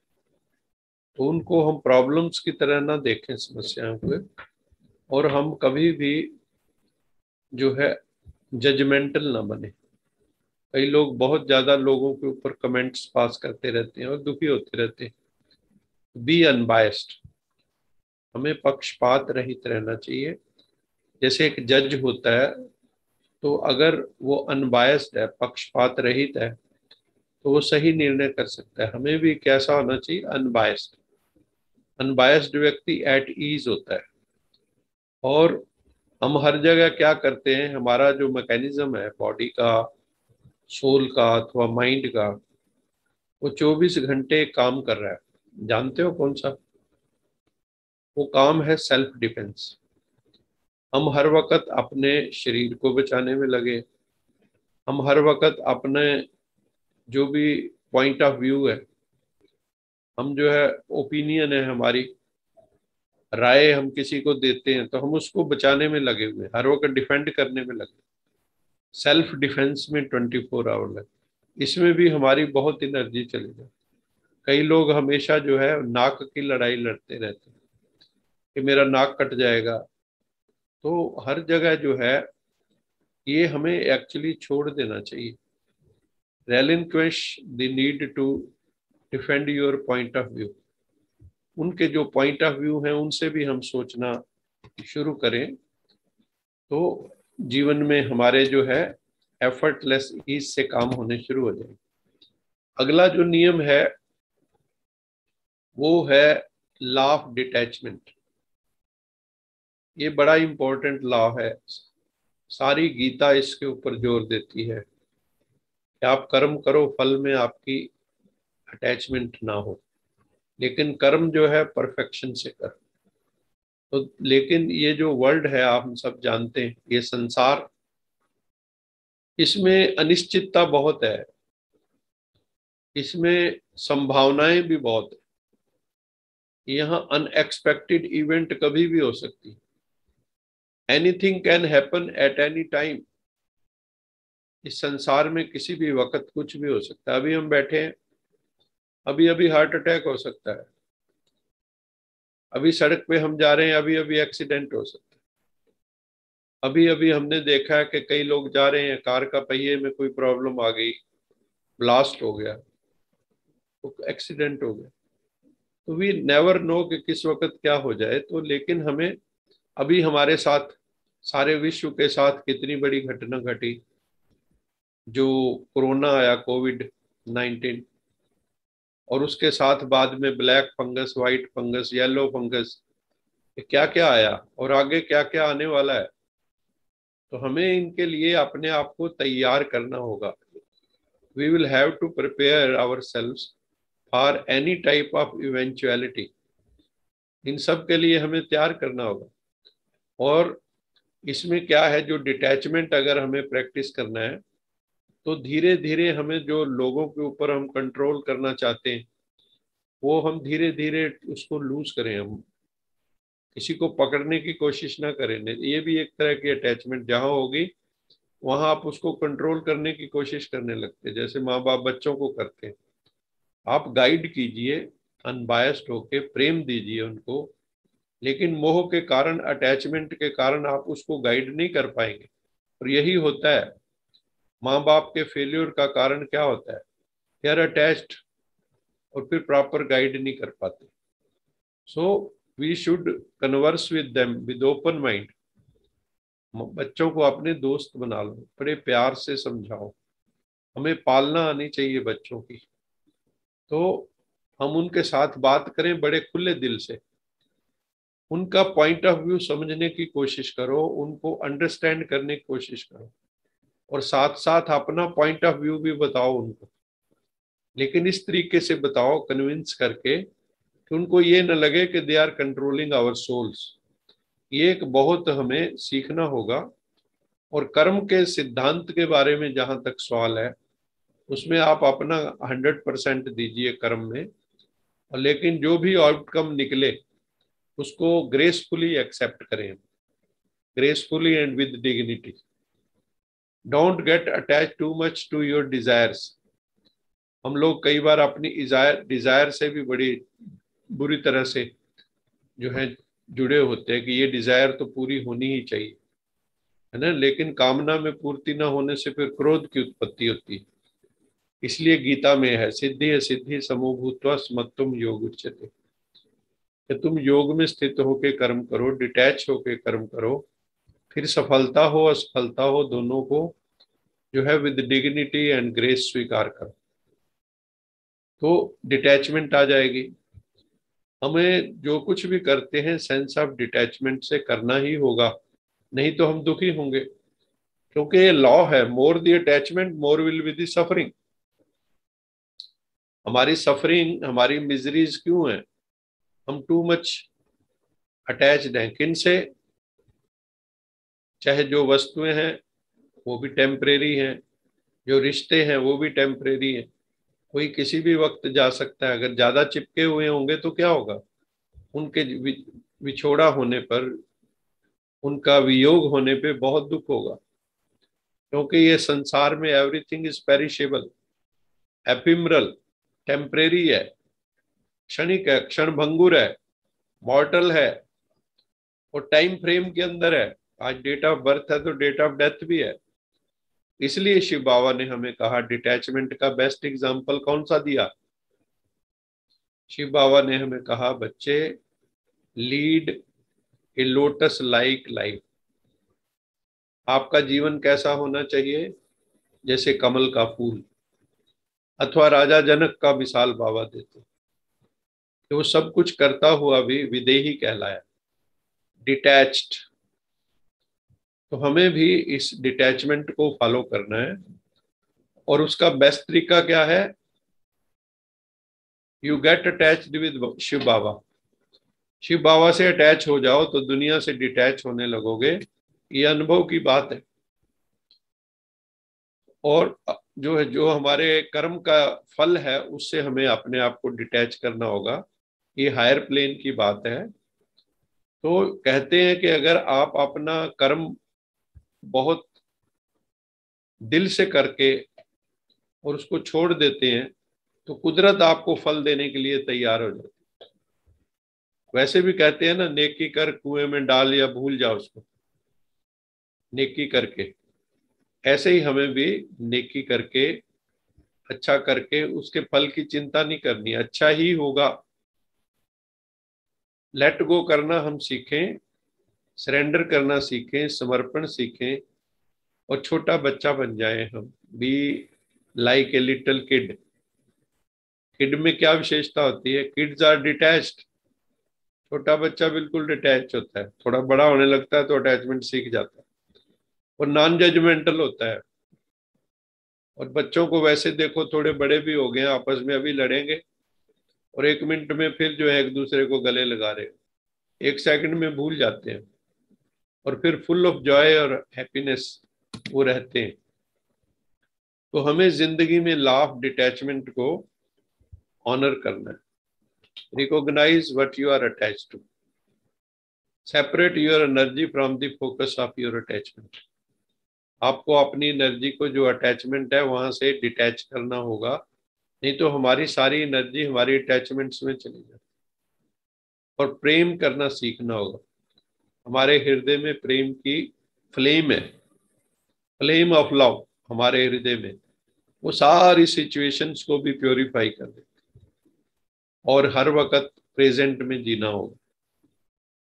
तो उनको हम प्रॉब्लम्स की तरह ना देखें, समस्याओं को, और हम कभी भी जो है जजमेंटल ना बने। कई लोग बहुत ज्यादा लोगों के ऊपर कमेंट्स पास करते रहते हैं और दुखी होते रहते हैं। बी अनबायस्ड, हमें पक्षपात रहित रहना चाहिए। जैसे एक जज होता है, तो अगर वो अनबायस्ड है, पक्षपात रहित है, तो वो सही निर्णय कर सकता है। हमें भी कैसा होना चाहिए, अनबायस्ड। अनबायस्ड व्यक्ति एट ईज होता है, और हम हर जगह क्या करते हैं, हमारा जो मैकेनिज्म है बॉडी का, सोल का अथवा माइंड का, वो 24 घंटे काम कर रहा है। जानते हो कौन सा? वो काम है सेल्फ डिफेंस। हम हर वक्त अपने शरीर को बचाने में लगे, हम हर वक्त अपने जो भी पॉइंट ऑफ व्यू है, हम जो है ओपिनियन है, हमारी राय हम किसी को देते हैं तो हम उसको बचाने में लगे हुए हैं, हर वक्त डिफेंड करने में लगे। सेल्फ डिफेंस में 24 आवर लगे, इसमें भी हमारी बहुत एनर्जी चली जाए। कई लोग हमेशा जो है नाक की लड़ाई लड़ते रहते हैं कि मेरा नाक कट जाएगा। तो हर जगह जो है ये हमें एक्चुअली छोड़ देना चाहिए। relinquish the need to defend your point of view। उनके जो पॉइंट ऑफ व्यू हैं उनसे भी हम सोचना शुरू करें तो जीवन में हमारे जो है एफर्टलेस ईज से काम होने शुरू हो जाएंगे। अगला जो नियम है वो है लॉ ऑफ डिटैचमेंट। ये बड़ा इंपॉर्टेंट लॉ है, सारी गीता इसके ऊपर जोर देती है कि आप कर्म करो, फल में आपकी अटैचमेंट ना हो, लेकिन कर्म जो है परफेक्शन से कर। तो लेकिन ये जो वर्ल्ड है, आप हम सब जानते हैं, ये संसार, इसमें अनिश्चितता बहुत है, इसमें संभावनाएं भी बहुत है। यहाँ अनएक्सपेक्टेड इवेंट कभी भी हो सकती है। Anything can happen at any time. इस संसार में किसी भी वक्त कुछ भी हो सकता है। अभी हम बैठे हैं, अभी अभी हार्ट अटैक हो सकता है। अभी सड़क पे हम जा रहे हैं, अभी अभी एक्सीडेंट हो सकता है। अभी अभी हमने देखा है कि कई लोग जा रहे हैं, कार का पहिए में कोई प्रॉब्लम आ गई, ब्लास्ट हो गया, तो एक्सीडेंट हो गया। तो वी नेवर नो कि किस वक्त क्या हो जाए। तो लेकिन हमें अभी हमारे साथ, सारे विश्व के साथ कितनी बड़ी घटना घटी, जो कोरोना आया, कोविड-19, और उसके साथ बाद में black fungus, white fungus, yellow fungus, क्या क्या आया और आगे क्या क्या आने वाला है। तो हमें इनके लिए अपने आप को तैयार करना होगा। We will have to prepare ourselves for any type of eventuality. इन सब के लिए हमें तैयार करना होगा। और इसमें क्या है, जो डिटैचमेंट अगर हमें प्रैक्टिस करना है तो धीरे धीरे हमें जो लोगों के ऊपर हम कंट्रोल करना चाहते हैं वो हम धीरे धीरे उसको लूज करें। हम किसी को पकड़ने की कोशिश ना करें। ये भी एक तरह की अटैचमेंट जहां होगी वहां आप उसको कंट्रोल करने की कोशिश करने लगते हैं, जैसे माँ बाप बच्चों को करते हैं। आप गाइड कीजिए, अनबायस्ड होके प्रेम दीजिए उनको, लेकिन मोह के कारण, अटैचमेंट के कारण आप उसको गाइड नहीं कर पाएंगे। और यही होता है, माँ बाप के फेल्योर का कारण क्या होता है, दे आर अटैच्ड और फिर प्रॉपर गाइड नहीं कर पाते। So we should converse with them with open mind. बच्चों को अपने दोस्त बना लो, बड़े प्यार से समझाओ। हमें पालना आनी चाहिए बच्चों की। तो हम उनके साथ बात करें बड़े खुले दिल से, उनका पॉइंट ऑफ व्यू समझने की कोशिश करो, उनको अंडरस्टैंड करने की कोशिश करो, और साथ साथ अपना पॉइंट ऑफ व्यू भी बताओ उनको। लेकिन इस तरीके से बताओ, कन्विंस करके, कि उनको ये न लगे कि they are controlling our souls. ये एक बहुत हमें सीखना होगा। और कर्म के सिद्धांत के बारे में जहां तक सवाल है, उसमें आप अपना 100% दीजिए कर्म में, और लेकिन जो भी आउटकम निकले उसको ग्रेसफुली एक्सेप्ट करें, gracefully and with dignity. Don't get attach too much to your desires. हम लोग कई बार अपनी डिजायर से भी बड़ी बुरी तरह से जो है जुड़े होते हैं कि ये डिजायर तो पूरी होनी ही चाहिए, है ना। लेकिन कामना में पूर्ति ना होने से फिर क्रोध की उत्पत्ति होती है। इसलिए गीता में है, सिद्धि असिद्धि समो भूत्वा स्मत्तुम योग उच्यते, कि तुम योग में स्थित होके कर्म करो, डिटैच होके कर्म करो, फिर सफलता हो असफलता हो दोनों को जो है विद डिग्निटी एंड ग्रेस स्वीकार करो, तो डिटैचमेंट आ जाएगी। हमें जो कुछ भी करते हैं सेंस ऑफ डिटैचमेंट से करना ही होगा। नहीं तो हम दुखी होंगे, क्योंकि ये लॉ है, more the attachment more will be the suffering. हमारी सफरिंग, हमारी मिजरीज क्यों है? हम टू मच अटैच्ड हैं। किन से? चाहे जो वस्तुएं हैं वो भी टेम्परेरी हैं, जो रिश्ते हैं वो भी टेम्परेरी हैं, कोई किसी भी वक्त जा सकता है। अगर ज्यादा चिपके हुए होंगे तो क्या होगा? उनके विछोड़ा होने पर, उनका वियोग होने पे बहुत दुख होगा, क्योंकि ये संसार में everything is perishable, ephemeral, temporary है, क्षणिक है, क्षणभंगुर है, मॉर्टल है, और टाइम फ्रेम के अंदर है। आज डेट ऑफ बर्थ है तो डेट ऑफ डेथ भी है। इसलिए शिव बाबा ने हमें कहा, डिटैचमेंट का बेस्ट एग्जाम्पल कौन सा दिया? शिव बाबा ने हमें कहा, बच्चे lead a lotus like life. आपका जीवन कैसा होना चाहिए? जैसे कमल का फूल, अथवा राजा जनक का मिसाल बाबा देते कि वो सब कुछ करता हुआ भी विदेही कहलाया, डिटैच्ड। तो हमें भी इस डिटैचमेंट को फॉलो करना है। और उसका बेस्ट तरीका क्या है? You get attached with Shiv Baba. Shiv Baba से अटैच हो जाओ तो दुनिया से डिटैच होने लगोगे। ये अनुभव की बात है। और जो है, जो हमारे कर्म का फल है, उससे हमें अपने आप को डिटैच करना होगा। ये हायर प्लेन की बात है। तो कहते हैं कि अगर आप अपना कर्म बहुत दिल से करके और उसको छोड़ देते हैं, तो कुदरत आपको फल देने के लिए तैयार हो जाती है। वैसे भी कहते हैं ना, नेकी कर कुएं में डाल या भूल जाओ उसको, नेकी करके। ऐसे ही हमें भी नेकी करके, अच्छा करके उसके फल की चिंता नहीं करनी, अच्छा ही होगा। लेट गो करना हम सीखें, सरेंडर करना सीखें, समर्पण सीखें, और छोटा बच्चा बन जाए हम। Be like a little kid. Kid में क्या विशेषता होती है? Kids are detached. छोटा बच्चा बिल्कुल डिटैच होता है, थोड़ा बड़ा होने लगता है तो अटैचमेंट सीख जाता है, और नॉन जजमेंटल होता है। और बच्चों को वैसे देखो, थोड़े बड़े भी हो गए हैं, आपस में अभी लड़ेंगे और 1 मिनट में फिर जो है एक दूसरे को गले लगा रहे, 1 सेकंड में भूल जाते हैं, और फिर फुल ऑफ जॉय और हैप्पीनेस वो रहते हैं। तो हमें जिंदगी में लॉ ऑफ डिटैचमेंट को ऑनर करना है। Recognise what you are attached to, separate your energy from the focus of your attachment. आपको अपनी एनर्जी को, जो अटैचमेंट है, वहां से डिटैच करना होगा, नहीं तो हमारी सारी एनर्जी हमारी अटैचमेंट्स में चली जाती। और प्रेम करना सीखना होगा। हमारे हृदय में प्रेम की फ्लेम है, फ्लेम ऑफ लव हमारे हृदय में। वो सारी सिचुएशंस को भी प्योरीफाई कर दे, और हर वक्त प्रेजेंट में जीना होगा।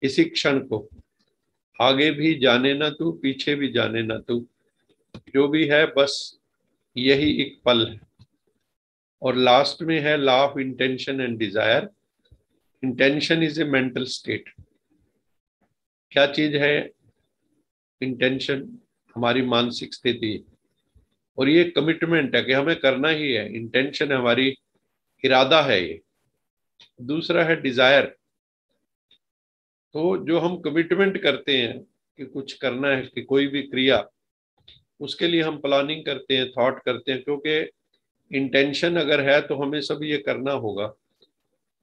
इसी क्षण को, आगे भी जाने ना तू, पीछे भी जाने ना तू, जो भी है बस यही एक पल है। और लास्ट में है law of intention and desire. Intention is a mental state. क्या चीज है इंटेंशन? हमारी मानसिक स्थिति, और ये कमिटमेंट है कि हमें करना ही है। इंटेंशन हमारी इरादा है ये। दूसरा है डिजायर। तो जो हम कमिटमेंट करते हैं कि कुछ करना है, कि कोई भी क्रिया, उसके लिए हम प्लानिंग करते हैं, थॉट करते हैं, क्योंकि इंटेंशन अगर है तो हमें सब ये करना होगा।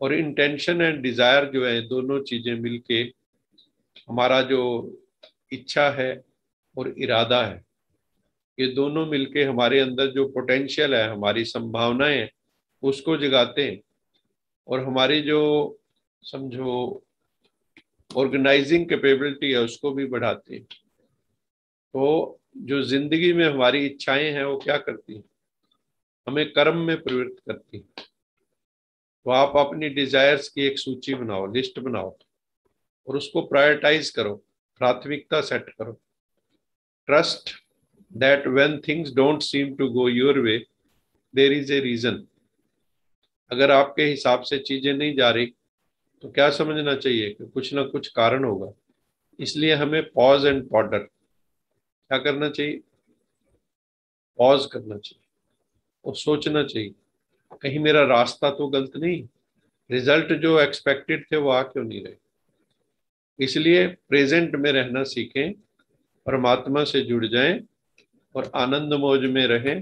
और इंटेंशन एंड डिजायर जो है, दोनों चीजें मिलके हमारा जो इच्छा है और इरादा है, ये दोनों मिलके हमारे अंदर जो पोटेंशियल है, हमारी संभावनाएं, उसको जगाते हैं। और हमारी जो, समझो, ऑर्गेनाइजिंग कैपेबिलिटी है, उसको भी बढ़ाते हैं। तो जो जिंदगी में हमारी इच्छाएं हैं, वो क्या करती हैं? हमें कर्म में प्रवृत्त करती हैं। तो आप अपनी डिजायर्स की एक सूची बनाओ, लिस्ट बनाओ, और उसको प्रायोरिटाइज करो, प्राथमिकता सेट करो। Trust that when things don't seem to go your way, there is a reason. अगर आपके हिसाब से चीजें नहीं जा रही, तो क्या समझना चाहिए कि कुछ ना कुछ कारण होगा। इसलिए हमें पॉज एंड पॉडर क्या करना चाहिए, पॉज करना चाहिए और सोचना चाहिए कहीं मेरा रास्ता तो गलत नहीं, रिजल्ट जो एक्सपेक्टेड थे वो आ क्यों नहीं रहे। इसलिए प्रेजेंट में रहना सीखें, परमात्मा से जुड़ जाएं और आनंद मौज में रहें।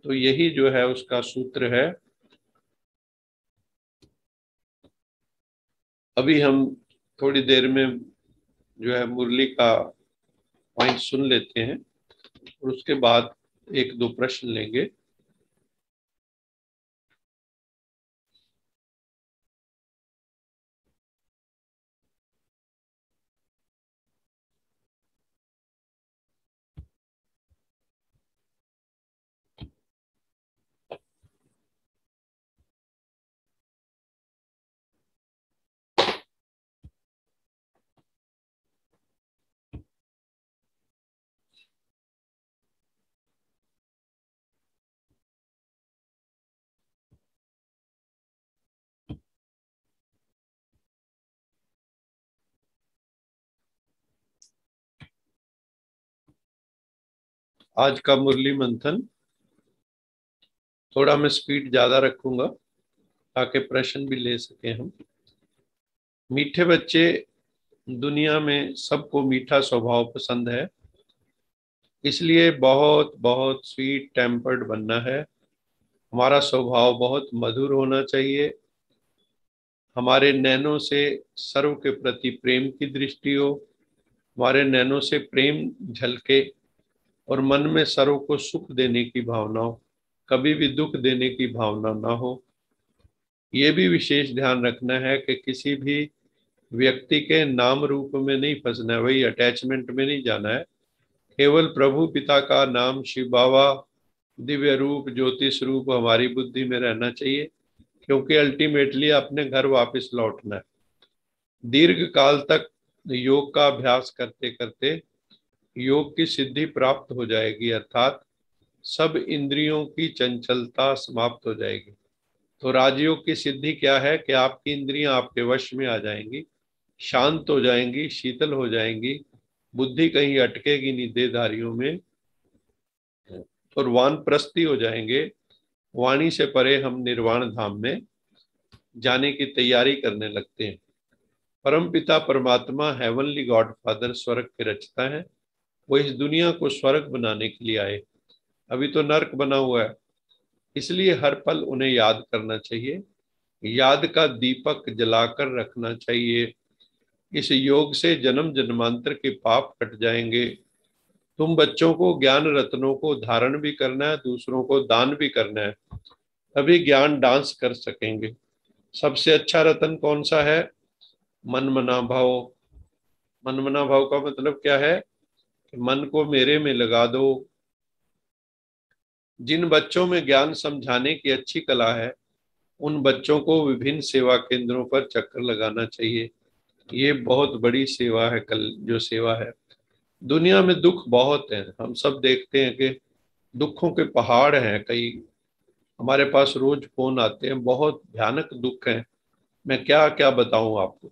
तो यही जो है उसका सूत्र है। अभी हम थोड़ी देर में जो है मुरली का पॉइंट सुन लेते हैं और उसके बाद एक दो प्रश्न लेंगे। आज का मुरली मंथन थोड़ा मैं स्पीड ज्यादा रखूंगा ताकि प्रश्न भी ले सकें हम। मीठे बच्चे, दुनिया में सबको मीठा स्वभाव पसंद है, इसलिए बहुत बहुत स्वीट टेम्पर्ड बनना है। हमारा स्वभाव बहुत मधुर होना चाहिए। हमारे नैनों से सर्व के प्रति प्रेम की दृष्टि हो, हमारे नैनों से प्रेम झलके और मन में सर्व को सुख देने की भावना हो, कभी भी दुख देने की भावना ना हो। ये भी विशेष ध्यान रखना है कि किसी भी व्यक्ति के नाम रूप में नहीं फंसना है, वही अटैचमेंट में नहीं जाना है। केवल प्रभु पिता का नाम, शिव बाबा, दिव्य रूप, ज्योतिष रूप हमारी बुद्धि में रहना चाहिए, क्योंकि अल्टीमेटली अपने घर वापस लौटना है। दीर्घ काल तक योग का अभ्यास करते करते योग की सिद्धि प्राप्त हो जाएगी, अर्थात सब इंद्रियों की चंचलता समाप्त हो जाएगी। तो राजयोग की सिद्धि क्या है कि आपकी इंद्रियां आपके वश में आ जाएंगी, शांत हो जाएंगी, शीतल हो जाएंगी, बुद्धि कहीं अटकेगी नहीं देहधारियों में, और वानप्रस्थी हो जाएंगे। वाणी से परे हम निर्वाण धाम में जाने की तैयारी करने लगते हैं। परम पिता परमात्मा, हेवनली गॉड फादर, स्वर्ग के रचता है। वो इस दुनिया को स्वर्ग बनाने के लिए आए, अभी तो नर्क बना हुआ है। इसलिए हर पल उन्हें याद करना चाहिए, याद का दीपक जलाकर रखना चाहिए। इस योग से जन्म जन्मांतर के पाप कट जाएंगे। तुम बच्चों को ज्ञान रत्नों को धारण भी करना है, दूसरों को दान भी करना है, तभी ज्ञान डांस कर सकेंगे। सबसे अच्छा रत्न कौन सा है? मनमना भाव। मनमना भाव का मतलब क्या है कि मन को मेरे में लगा दो। जिन बच्चों में ज्ञान समझाने की अच्छी कला है, उन बच्चों को विभिन्न सेवा केंद्रों पर चक्कर लगाना चाहिए। ये बहुत बड़ी सेवा है। कल जो सेवा है, दुनिया में दुख बहुत है, हम सब देखते हैं कि दुखों के पहाड़ हैं कई। हमारे पास रोज फोन आते हैं, बहुत भयानक दुख है। मैं क्या क्या बताऊं आपको।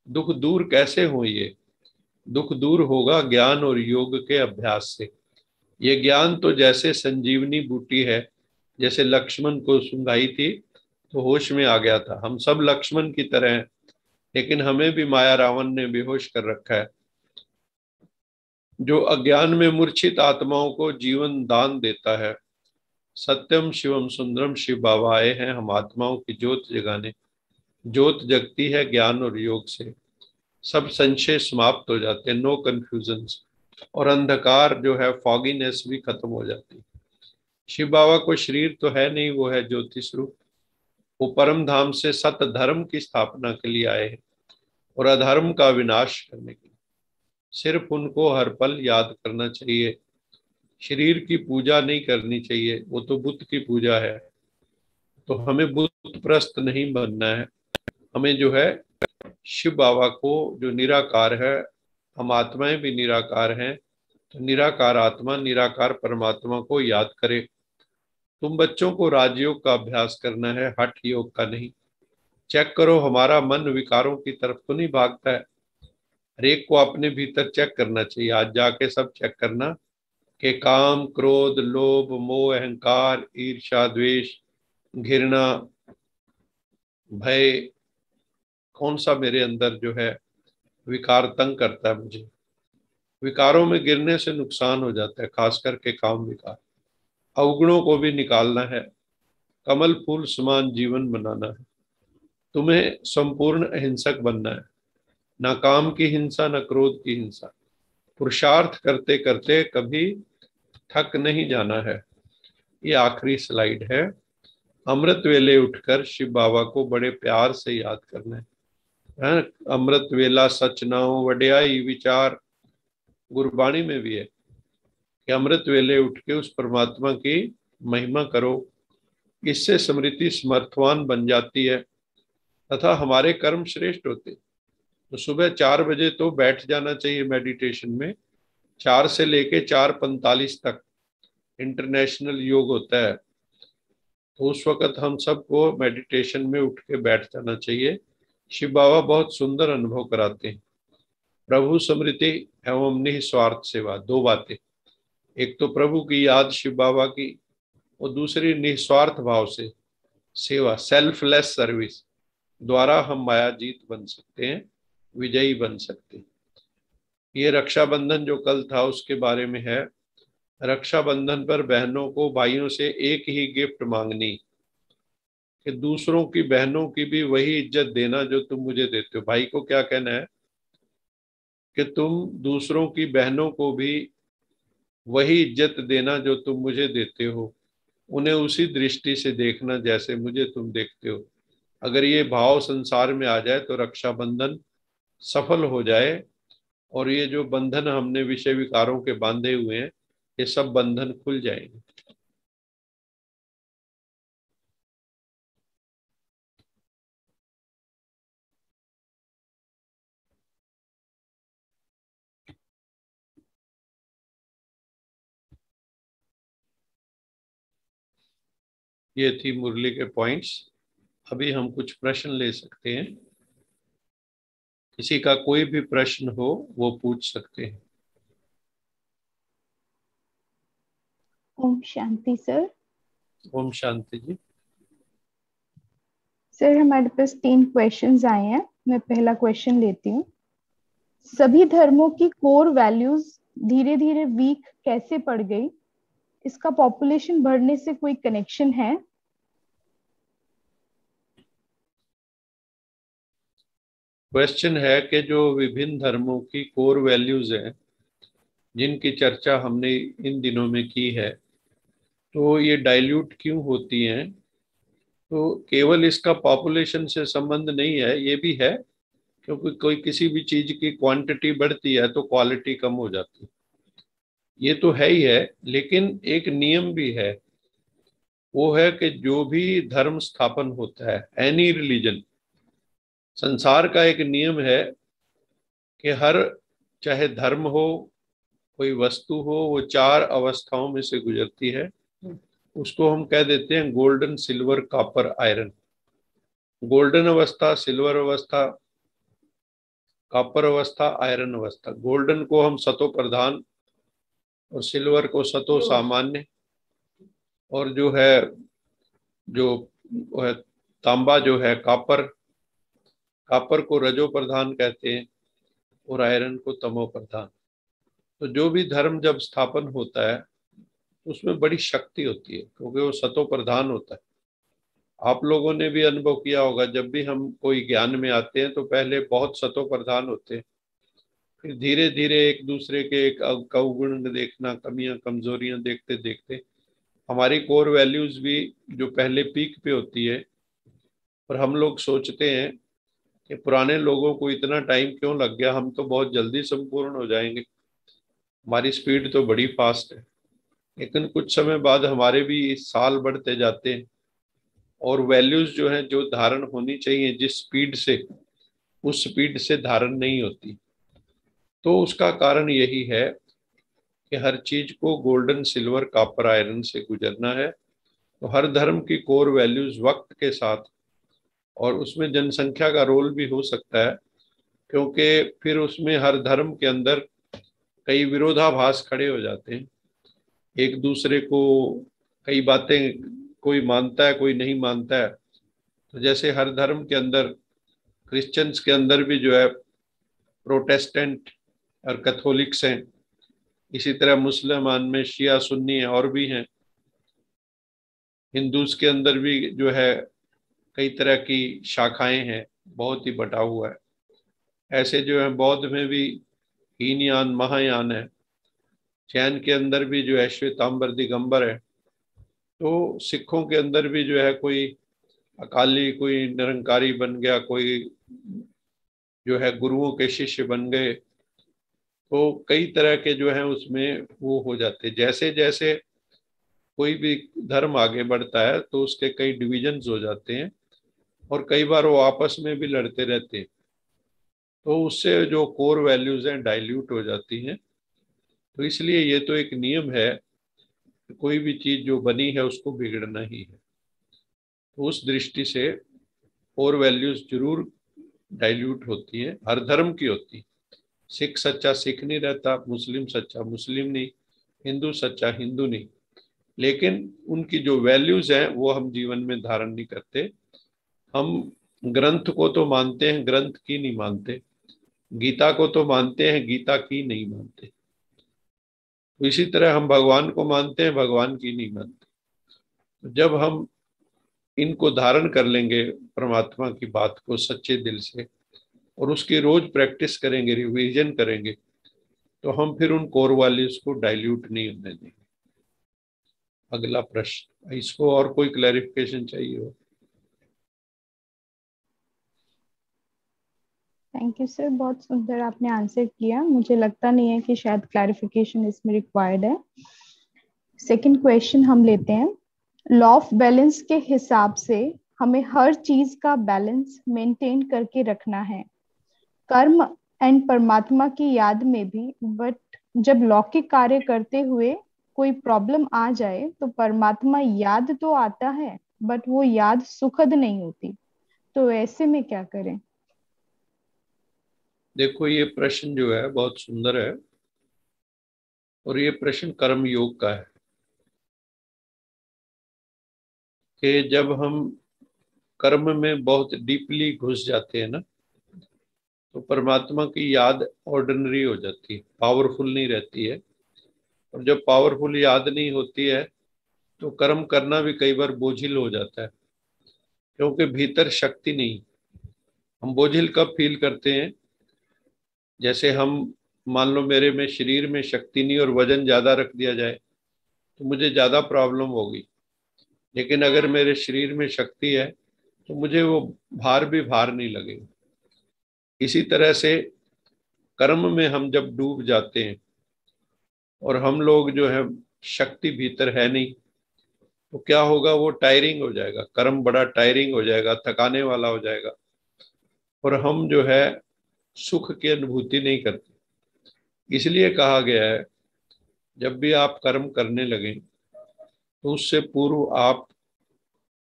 दुख दूर कैसे हो? ये दुख दूर होगा ज्ञान और योग के अभ्यास से। ये ज्ञान तो जैसे संजीवनी बूटी है, जैसे लक्ष्मण को सूंघाई थी तो होश में आ गया था। हम सब लक्ष्मण की तरह हैं, लेकिन हमें भी माया रावण ने बेहोश कर रखा है। जो अज्ञान में मूर्छित आत्माओं को जीवन दान देता है। सत्यम शिवम सुंदरम, शिव बाबा आए हैं हम आत्माओं की ज्योत जगाने। ज्योत जगती है ज्ञान और योग से, सब संशय समाप्त हो जाते हैं, नो कंफ्यूजन, और अंधकार जो है, फॉगीनेस भी खत्म हो जाती है। शिव बाबा को शरीर तो है नहीं, वो है ज्योति स्वरूप। वो परम धाम से सत धर्म की स्थापना के लिए आए हैं और अधर्म का विनाश करने के लिए। सिर्फ उनको हर पल याद करना चाहिए। शरीर की पूजा नहीं करनी चाहिए, वो तो बुद्ध की पूजा है। तो हमें बुद्ध प्रस्त नहीं बनना है। हमें जो है शिव बाबा को, जो निराकार है, हम आत्माएं भी निराकार हैं, तो निराकार आत्मा निराकार परमात्मा को याद करे। तुम बच्चों को राजयोग का अभ्यास करना है, हठ योग का नहीं। चेक करो हमारा मन विकारों की तरफ तो नहीं भागता है। हर एक को अपने भीतर चेक करना चाहिए, आज जाके सब चेक करना कि काम, क्रोध, लोभ, मोह, अहंकार, ईर्ष्या, द्वेष, घृणा, भय, कौन सा मेरे अंदर जो है विकार तंग करता है मुझे। विकारों में गिरने से नुकसान हो जाता है, खास करके काम विकार। अवगुणों को भी निकालना है, कमल फूल समान जीवन बनाना है। तुम्हें संपूर्ण अहिंसक बनना है, ना काम की हिंसा, ना क्रोध की हिंसा। पुरुषार्थ करते करते कभी थक नहीं जाना है। ये आखिरी स्लाइड है। अमृत वेले उठकर शिव बाबा को बड़े प्यार से याद करना है। अमृत वेला सच नाओ वड्याई विचार, गुरबाणी में भी है कि अमृत वेले उठ के उस परमात्मा की महिमा करो। इससे स्मृति समर्थवान बन जाती है तथा हमारे कर्म श्रेष्ठ होते। तो सुबह 4 बजे तो बैठ जाना चाहिए मेडिटेशन में। 4 से लेके 4:45 तक इंटरनेशनल योग होता है, तो उस वक्त हम सबको मेडिटेशन में उठ के बैठ जाना चाहिए। शिव बाबा बहुत सुंदर अनुभव कराते हैं। प्रभु स्मृति एवं निस्वार्थ सेवा, दो बातें। एक तो प्रभु की याद शिव बाबा की, और दूसरी निस्वार्थ भाव से सेवा, सेल्फलेस सर्विस द्वारा हम माया जीत बन सकते हैं, विजयी बन सकते हैं। ये रक्षाबंधन जो कल था उसके बारे में है। रक्षाबंधन पर बहनों को भाइयों से एक ही गिफ्ट मांगनी, कि दूसरों की बहनों की भी वही इज्जत देना जो तुम मुझे देते हो। भाई को क्या कहना है कि तुम दूसरों की बहनों को भी वही इज्जत देना जो तुम मुझे देते हो, उन्हें उसी दृष्टि से देखना जैसे मुझे तुम देखते हो। अगर ये भाव संसार में आ जाए तो रक्षाबंधन सफल हो जाए, और ये जो बंधन हमने विषय विकारों के बांधे हुए हैं, ये सब बंधन खुल जाएंगे। ये थी मुरली के पॉइंट्स। अभी हम कुछ प्रश्न ले सकते हैं। किसी का कोई भी प्रश्न हो वो पूछ सकते हैं। ओम शांति सर। ओम शांति जी। सर हमारे पास 3 क्वेश्चंस आए हैं। मैं पहला क्वेश्चन लेती हूँ। सभी धर्मों की कोर वैल्यूज धीरे धीरे वीक कैसे पड़ गई? इसका पॉपुलेशन बढ़ने से कोई कनेक्शन है? क्वेश्चन है कि जो विभिन्न धर्मों की कोर वैल्यूज हैं, जिनकी चर्चा हमने इन दिनों में की है, तो ये डाइल्यूट क्यों होती हैं? तो केवल इसका पॉपुलेशन से संबंध नहीं है, ये भी है, क्योंकि कोई किसी भी चीज की क्वांटिटी बढ़ती है तो क्वालिटी कम हो जाती है। ये तो है ही है, लेकिन एक नियम भी है। वो है कि जो भी धर्म स्थापन होता है, एनी रिलीजन, संसार का एक नियम है कि हर, चाहे धर्म हो, कोई वस्तु हो, वो 4 अवस्थाओं में से गुजरती है। उसको हम कह देते हैं golden, silver, copper, iron. Golden अवस्था, सिल्वर अवस्था, कॉपर अवस्था, आयरन अवस्था। गोल्डन को हम सतो प्रधान और सिल्वर को सतो सामान्य, और जो है जो वो है तांबा जो है कॉपर, कॉपर को रजो प्रधान कहते हैं, और आयरन को तमो प्रधान। तो जो भी धर्म जब स्थापन होता है उसमें बड़ी शक्ति होती है, क्योंकि वो सतो प्रधान होता है। आप लोगों ने भी अनुभव किया होगा, जब भी हम कोई ज्ञान में आते हैं तो पहले बहुत सतो प्रधान होते हैं, फिर धीरे धीरे एक दूसरे के एक अवगुण देखना, कमियां कमजोरियां देखते देखते हमारी कोर वैल्यूज भी जो पहले पीक पे होती है। और हम लोग सोचते हैं कि पुराने लोगों को इतना टाइम क्यों लग गया, हम तो बहुत जल्दी संपूर्ण हो जाएंगे, हमारी स्पीड तो बड़ी फास्ट है। लेकिन कुछ समय बाद हमारे भी साल बढ़ते जाते हैं, और वैल्यूज जो है, जो धारण होनी चाहिए जिस स्पीड से, उस स्पीड से धारण नहीं होती। तो उसका कारण यही है कि हर चीज को गोल्डन, सिल्वर, कॉपर, आयरन से गुजरना है। तो हर धर्म की कोर वैल्यूज वक्त के साथ, और उसमें जनसंख्या का रोल भी हो सकता है, क्योंकि फिर उसमें हर धर्म के अंदर कई विरोधाभास खड़े हो जाते हैं। एक दूसरे को कई बातें कोई मानता है, कोई नहीं मानता है। तो जैसे हर धर्म के अंदर, क्रिश्चियंस के अंदर भी जो है प्रोटेस्टेंट और कैथोलिक्स हैं, इसी तरह मुसलमान में शिया सुन्नी है और भी हैं। हिंदूज के अंदर भी जो है कई तरह की शाखाएं हैं, बहुत ही बटा हुआ है। ऐसे जो है बौद्ध में भी हीनयान महायान है, जैन के अंदर भी जो है श्वेतांबर दिगंबर है। तो सिखों के अंदर भी जो है कोई अकाली, कोई निरंकारी बन गया, कोई जो है गुरुओं के शिष्य बन गए। तो कई तरह के जो है उसमें वो हो जाते, जैसे जैसे कोई भी धर्म आगे बढ़ता है तो उसके कई डिविजन्स हो जाते हैं और कई बार वो आपस में भी लड़ते रहते हैं। तो उससे जो कोर वैल्यूज हैं डाइल्यूट हो जाती हैं। तो इसलिए ये तो एक नियम है कि कोई भी चीज जो बनी है उसको बिगड़ना ही है। तो उस दृष्टि से कोर वैल्यूज जरूर डाइल्यूट होती हैं, हर धर्म की होती है। सिख सच्चा सिख नहीं रहता, मुस्लिम सच्चा मुस्लिम नहीं, हिंदू सच्चा हिंदू नहीं। लेकिन उनकी जो वैल्यूज हैं वो हम जीवन में धारण नहीं करते। हम ग्रंथ को तो मानते हैं, ग्रंथ की नहीं मानते। गीता को तो मानते हैं, गीता की नहीं मानते। तो इसी तरह हम भगवान को मानते हैं, भगवान की नहीं मानते। तो जब हम इनको धारण कर लेंगे, परमात्मा की बात को सच्चे दिल से, और उसकी रोज प्रैक्टिस करेंगे, रिवीजन करेंगे, तो हम फिर उन कोर वैल्यूज को डाइल्यूट नहीं होने देंगे। अगला प्रश्न, इसको और कोई क्लैरिफिकेशन चाहिए हो? थैंक यू सर, बहुत सुंदर आपने आंसर किया। मुझे लगता नहीं है कि शायद क्लैरिफिकेशन इसमें रिक्वायर्ड है। सेकंड क्वेश्चन हम लेते हैं। लॉ ऑफ बैलेंस के हिसाब से हमें हर चीज का बैलेंस मेंटेन करके रखना है, कर्म एंड परमात्मा की याद में भी। बट जब लौकिक कार्य करते हुए कोई प्रॉब्लम आ जाए तो परमात्मा याद तो आता है, बट वो याद सुखद नहीं होती। तो ऐसे में क्या करें? देखो, ये प्रश्न जो है बहुत सुंदर है, और ये प्रश्न कर्म योग का है कि जब हम कर्म में बहुत डीपली घुस जाते हैं ना, तो परमात्मा की याद ऑर्डिनरी हो जाती है, पावरफुल नहीं रहती है। और जब पावरफुल याद नहीं होती है तो कर्म करना भी कई बार बोझिल हो जाता है, क्योंकि भीतर शक्ति नहीं। हम बोझिल कब फील करते हैं? जैसे हम, मान लो मेरे में शरीर में शक्ति नहीं और वजन ज्यादा रख दिया जाए तो मुझे ज्यादा प्रॉब्लम होगी। लेकिन अगर मेरे शरीर में शक्ति है तो मुझे वो भार भी भार नहीं लगेगा। इसी तरह से कर्म में हम जब डूब जाते हैं और हम लोग जो है शक्ति भीतर है नहीं, तो क्या होगा? वो टायरिंग हो जाएगा, कर्म बड़ा टायरिंग हो जाएगा, थकाने वाला हो जाएगा, और हम जो है सुख की अनुभूति नहीं करते। इसलिए कहा गया है जब भी आप कर्म करने लगे तो उससे पूर्व आप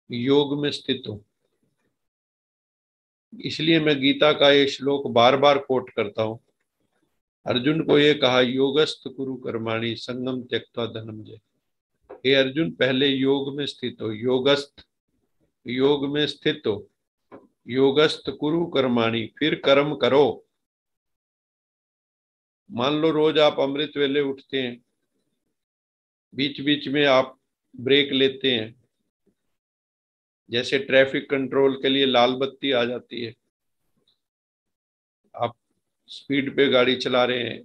योग में स्थित हो। इसलिए मैं गीता का ये श्लोक बार बार कोट करता हूं। अर्जुन को ये कहा, योगस्थ कुरु कर्माणि संगम त्यक्त्वा धनंजय। हे अर्जुन, पहले योग में स्थित हो, योगस्थ, योग में स्थित हो, योगस्थ कुरु कर्माणि, फिर कर्म करो। मान लो रोज आप अमृत वेले उठते हैं, बीच बीच में आप ब्रेक लेते हैं, जैसे ट्रैफिक कंट्रोल के लिए लाल बत्ती आ जाती है, आप स्पीड पे गाड़ी चला रहे हैं,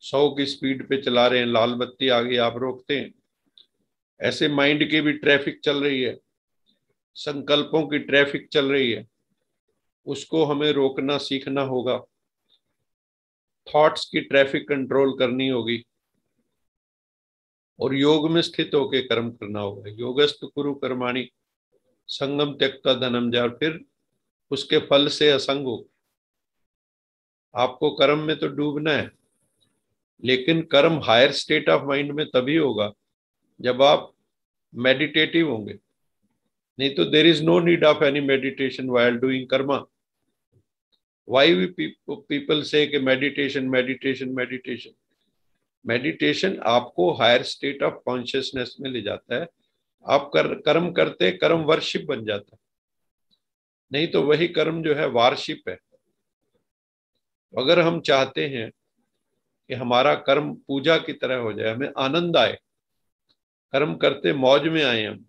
100 की स्पीड पे चला रहे हैं, लाल बत्ती आ गई, आप रोकते हैं। ऐसे माइंड की भी ट्रैफिक चल रही है, संकल्पों की ट्रैफिक चल रही है, उसको हमें रोकना सीखना होगा। थॉट्स की ट्रैफिक कंट्रोल करनी होगी और योग में स्थित होकर कर्म करना होगा। योगस्थ कुरु कर्माणि संगम त्यक्त्वा धनंजय, फिर उसके फल से असंग हो। आपको कर्म में तो डूबना है, लेकिन कर्म हायर स्टेट ऑफ माइंड में तभी होगा जब आप मेडिटेटिव होंगे। नहीं तो there is no need of any meditation while doing karma. Why we people say कि मेडिटेशन मेडिटेशन मेडिटेशन, मेडिटेशन आपको हायर स्टेट ऑफ कॉन्शियसनेस में ले जाता है। आप कर्म करते कर्म वर्शिप बन जाता है, नहीं तो वही कर्म जो है वारशिप है। अगर हम चाहते हैं कि हमारा कर्म पूजा की तरह हो जाए, हमें आनंद आए, कर्म करते मौज में आए, हम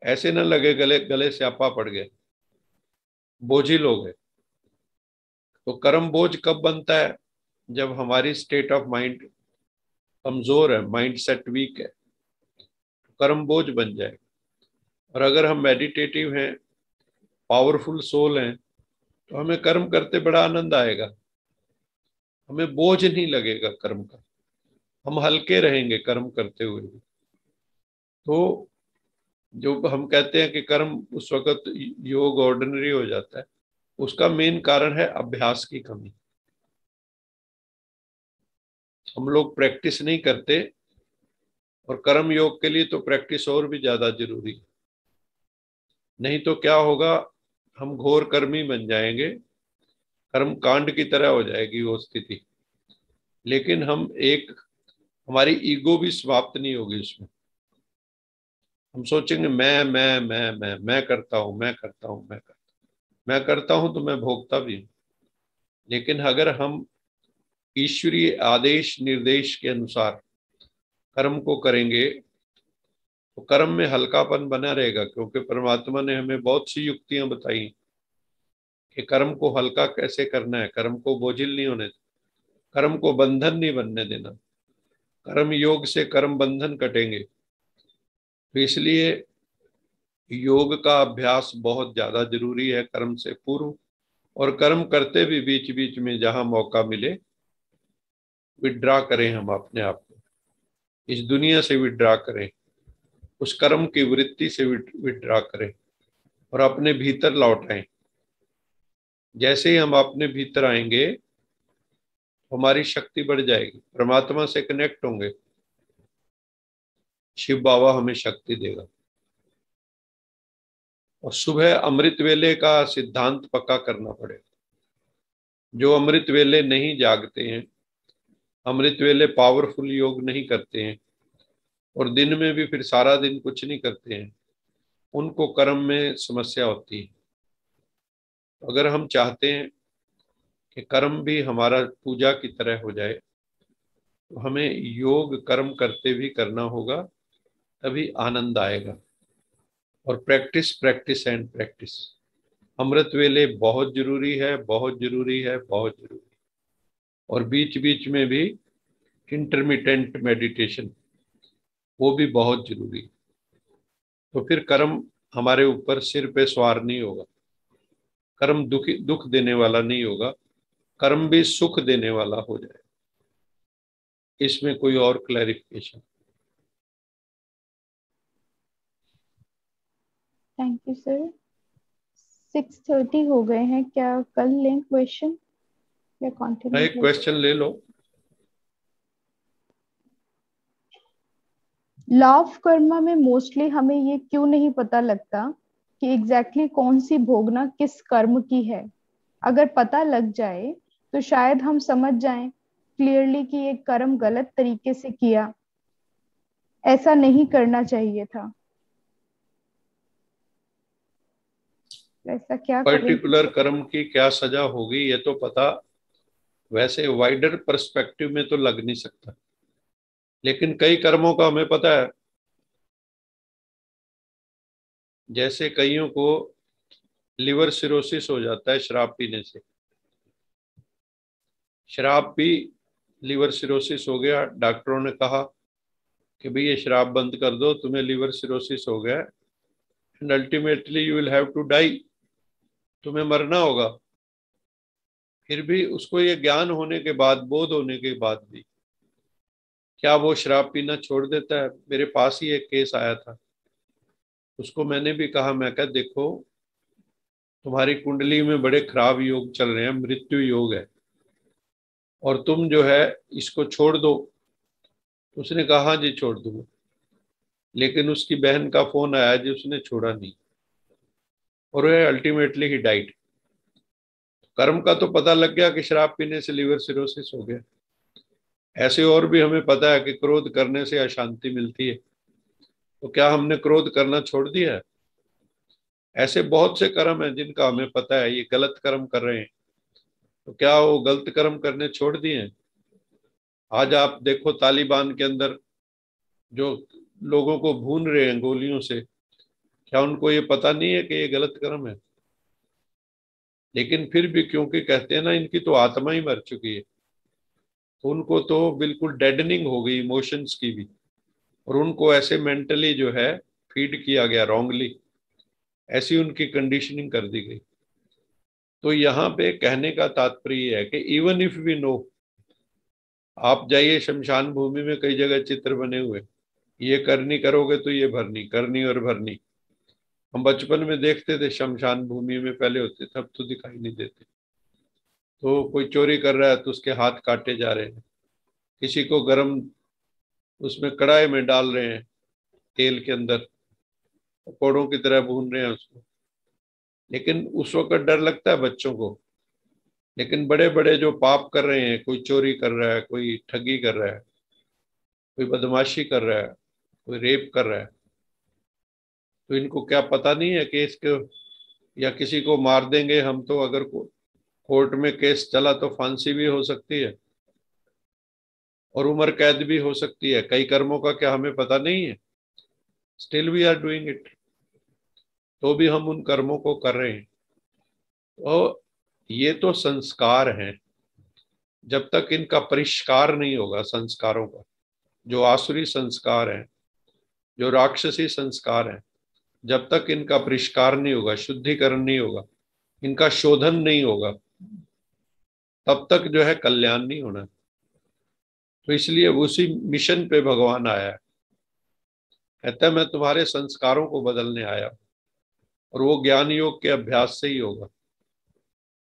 ऐसे न लगे गले गले से आपा पड़ गए, बोझिल हो गए। तो कर्म बोझ कब बनता है? जब हमारी स्टेट ऑफ माइंड कमजोर है, माइंड सेट वीक है, तो कर्म बोझ बन जाए। और अगर हम मेडिटेटिव हैं, पावरफुल सोल हैं, तो हमें कर्म करते बड़ा आनंद आएगा, हमें बोझ नहीं लगेगा कर्म का, हम हल्के रहेंगे कर्म करते हुए भी। तो जो हम कहते हैं कि कर्म उस वक्त योग ऑर्डिनरी हो जाता है, उसका मेन कारण है अभ्यास की कमी। हम लोग प्रैक्टिस नहीं करते, और कर्म योग के लिए तो प्रैक्टिस और भी ज्यादा जरूरी है। नहीं तो क्या होगा, हम घोर कर्मी बन जाएंगे, कर्म कांड की तरह हो जाएगी वो स्थिति। लेकिन हमारी ईगो भी समाप्त नहीं होगी उसमें। हम सोचेंगे मैं करता हूं, मैं करता हूं, मैं करता हूं, तो मैं भोगता भी हूं। लेकिन अगर हम ईश्वरीय आदेश निर्देश के अनुसार कर्म को करेंगे, तो कर्म में हल्कापन बना रहेगा, क्योंकि परमात्मा ने हमें बहुत सी युक्तियां बताई कि कर्म को हल्का कैसे करना है, कर्म को बोझिल नहीं होने देना, कर्म को बंधन नहीं बनने देना। कर्म योग से कर्म बंधन कटेंगे। तो इसलिए योग का अभ्यास बहुत ज्यादा जरूरी है कर्म से पूर्व। और कर्म करते भी बीच बीच में जहां मौका मिले, विड्रा करें, हम अपने आप को इस दुनिया से विड्रा करें, उस कर्म की वृत्ति से विड्रा करें, और अपने भीतर लौट आए। जैसे ही हम अपने भीतर आएंगे, हमारी शक्ति बढ़ जाएगी, परमात्मा से कनेक्ट होंगे, शिव बाबा हमें शक्ति देगा। और सुबह अमृत वेले का सिद्धांत पक्का करना पड़ेगा। जो अमृत वेले नहीं जागते हैं, अमृत वेले पावरफुल योग नहीं करते हैं, और दिन में भी फिर सारा दिन कुछ नहीं करते हैं, उनको कर्म में समस्या होती है। अगर हम चाहते हैं कि कर्म भी हमारा पूजा की तरह हो जाए, तो हमें योग कर्म करते भी करना होगा, तभी आनंद आएगा। और प्रैक्टिस प्रैक्टिस एंड प्रैक्टिस, अमृत वेले बहुत जरूरी है, बहुत जरूरी है, बहुत जरूरी। और बीच बीच में भी इंटरमिटेंट मेडिटेशन, वो भी बहुत जरूरी। तो फिर कर्म हमारे ऊपर सिर पे सवार नहीं होगा, कर्म दुख देने वाला नहीं होगा, कर्म भी सुख देने वाला हो जाए। इसमें कोई और क्लैरिफिकेशन? Thank you sir. 6:30 हो गए हैं, क्या कल लें क्वेश्चन या कंटिन्यू एक करें? क्वेश्चन ले लो। लॉ ऑफ कर्मा में मोस्टली हमें ये क्यों नहीं पता लगता कि एग्जैक्टली कौन सी भोगना किस कर्म की है? अगर पता लग जाए तो शायद हम समझ जाएं क्लियरली कि ये कर्म गलत तरीके से किया, ऐसा नहीं करना चाहिए था। ऐसा क्या करें? पर्टिकुलर कर्म की क्या सजा होगी ये तो पता, वैसे वाइडर पर्सपेक्टिव में तो लग नहीं सकता। लेकिन कई कर्मों का हमें पता है। जैसे कईयों को लिवर सिरोसिस हो जाता है शराब पीने से, शराब पी, लिवर सिरोसिस हो गया, डॉक्टरों ने कहा कि भाई ये शराब बंद कर दो, तुम्हें लिवर सिरोसिस हो गया, and ultimately you will have to die, तुम्हें मरना होगा। फिर भी उसको ये ज्ञान होने के बाद, बोध होने के बाद भी, क्या वो शराब पीना छोड़ देता है? मेरे पास ही एक केस आया था, उसको मैंने भी कहा, मैं कहा देखो तुम्हारी कुंडली में बड़े खराब योग चल रहे हैं, मृत्यु योग है, और तुम जो है इसको छोड़ दो। उसने कहा हाँ जी छोड़ दूंगा। लेकिन उसकी बहन का फोन आया जी, उसने छोड़ा नहीं, और वह अल्टीमेटली ही डाइट। कर्म का तो पता लग गया कि शराब पीने से लीवर सिरोसिस हो गया। ऐसे और भी हमें पता है कि क्रोध करने से अशांति मिलती है। तो क्या हमने क्रोध करना छोड़ दिया है? ऐसे बहुत से कर्म हैं जिनका हमें पता है ये गलत कर्म कर रहे हैं, तो क्या वो गलत कर्म करने छोड़ दिए हैं? आज आप देखो तालिबान के अंदर जो लोगों को भून रहे हैं गोलियों से, क्या उनको ये पता नहीं है कि ये गलत कर्म है? लेकिन फिर भी क्योंकि कहते हैं ना इनकी तो आत्मा ही मर चुकी है, तो उनको तो बिल्कुल डेडनिंग हो गई इमोशंस की भी, और उनको ऐसे मेंटली जो है फीड किया गया रॉन्गली, ऐसी उनकी कंडीशनिंग कर दी गई। तो यहाँ पे कहने का तात्पर्य है कि इवन इफ वी नो, आप जाइए शमशान भूमि में कई जगह चित्र बने हुए, ये करनी करोगे तो ये भरनी करनी और भरनी। हम बचपन में देखते थे शमशान भूमि में पहले होते थे, अब तो दिखाई नहीं देते। तो कोई चोरी कर रहा है तो उसके हाथ काटे जा रहे हैं, किसी को गरम उसमें कढ़ाई में डाल रहे हैं तेल के अंदर, पकौड़ों की तरह भून रहे हैं उसको। लेकिन उस वक्त डर लगता है बच्चों को, लेकिन बड़े बड़े जो पाप कर रहे हैं, कोई चोरी कर रहा है, कोई ठगी कर रहा है, कोई बदमाशी कर रहा है, कोई रेप कर रहा है, तो इनको क्या पता नहीं है कि इसको या किसी को मार देंगे हम तो अगर कोर्ट में केस चला तो फांसी भी हो सकती है और उम्र कैद भी हो सकती है। कई कर्मों का क्या हमें पता नहीं है? Still we are doing it, तो भी हम उन कर्मों को कर रहे हैं। तो ये तो संस्कार हैं, जब तक इनका परिष्कार नहीं होगा संस्कारों का, जो आसुरी संस्कार हैं, जो राक्षसी संस्कार हैं, जब तक इनका परिष्कार नहीं होगा, शुद्धिकरण नहीं होगा, इनका शोधन नहीं होगा, तब तक जो है कल्याण नहीं होना। तो इसलिए उसी मिशन पे भगवान आया है, कहता है मैं तुम्हारे संस्कारों को बदलने आया हूं, और वो ज्ञान योग के अभ्यास से ही होगा।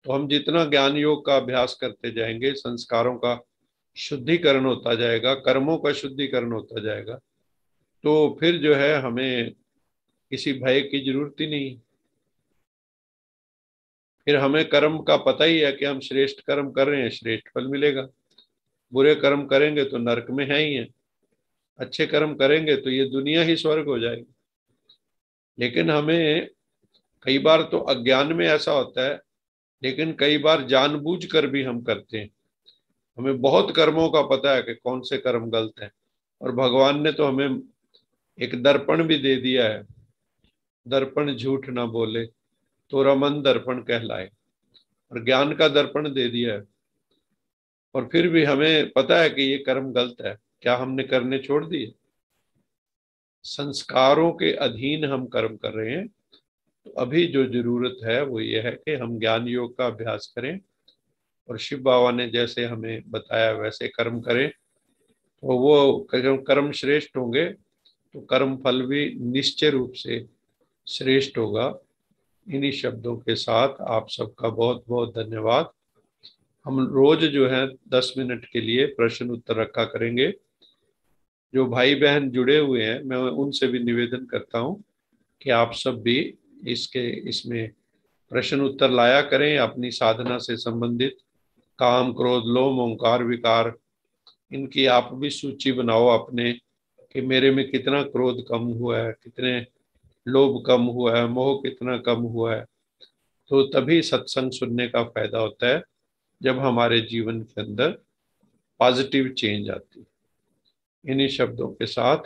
तो हम जितना ज्ञान योग का अभ्यास करते जाएंगे, संस्कारों का शुद्धिकरण होता जाएगा, कर्मों का शुद्धिकरण होता जाएगा, तो फिर जो है हमें किसी भय की जरूरत ही नहीं। फिर हमें कर्म का पता ही है कि हम श्रेष्ठ कर्म कर रहे हैं, श्रेष्ठ फल मिलेगा। बुरे कर्म करेंगे तो नरक में है ही है, अच्छे कर्म करेंगे तो ये दुनिया ही स्वर्ग हो जाएगी। लेकिन हमें कई बार तो अज्ञान में ऐसा होता है, लेकिन कई बार जानबूझकर भी हम करते हैं। हमें बहुत कर्मों का पता है कि कौन से कर्म गलत हैं, और भगवान ने तो हमें एक दर्पण भी दे दिया है, दर्पण झूठ ना बोले तो मन दर्पण कहलाए, और ज्ञान का दर्पण दे दिया है। और फिर भी हमें पता है कि ये कर्म गलत है, क्या हमने करने छोड़ दिए? संस्कारों के अधीन हम कर्म कर रहे हैं। तो अभी जो जरूरत है वो ये है कि हम ज्ञान योग का अभ्यास करें, और शिव बाबा ने जैसे हमें बताया वैसे कर्म करें, तो वो कर्म श्रेष्ठ होंगे, तो कर्म फल भी निश्चय रूप से श्रेष्ठ होगा। इन्हीं शब्दों के साथ आप सबका बहुत बहुत धन्यवाद। हम रोज जो है 10 मिनट के लिए प्रश्न उत्तर रखा करेंगे। जो भाई बहन जुड़े हुए हैं मैं उनसे भी निवेदन करता हूं कि आप सब भी इसमें प्रश्न उत्तर लाया करें, अपनी साधना से संबंधित काम क्रोध लोभ ओंकार विकार, इनकी आप भी सूची बनाओ अपने, कि मेरे में कितना क्रोध कम हुआ है, कितने लोभ कम हुआ है, मोह कितना कम हुआ है। तो तभी सत्संग सुनने का फायदा होता है, जब हमारे जीवन के अंदर पॉजिटिव चेंज आती है। इन्हीं शब्दों के साथ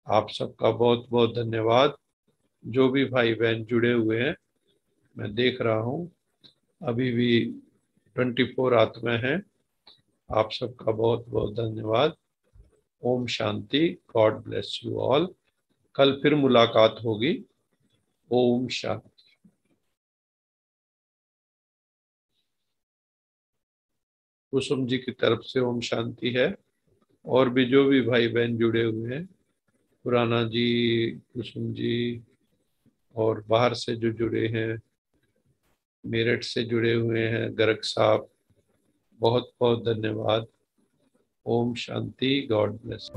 आप सबका बहुत बहुत धन्यवाद। जो भी भाई बहन जुड़े हुए हैं मैं देख रहा हूँ, अभी भी 24 आत्मा हैं। आप सबका बहुत बहुत धन्यवाद। ओम शांति। God bless you all. कल फिर मुलाकात होगी। ओम शांति। कुसुम जी की तरफ से ओम शांति है, और भी जो भी भाई बहन जुड़े हुए हैं, खुराना जी, कुसुम जी, और बाहर से जो जुड़े हैं, मेरठ से जुड़े हुए हैं गर्ग साहब, बहुत बहुत धन्यवाद। ओम शांति। God bless.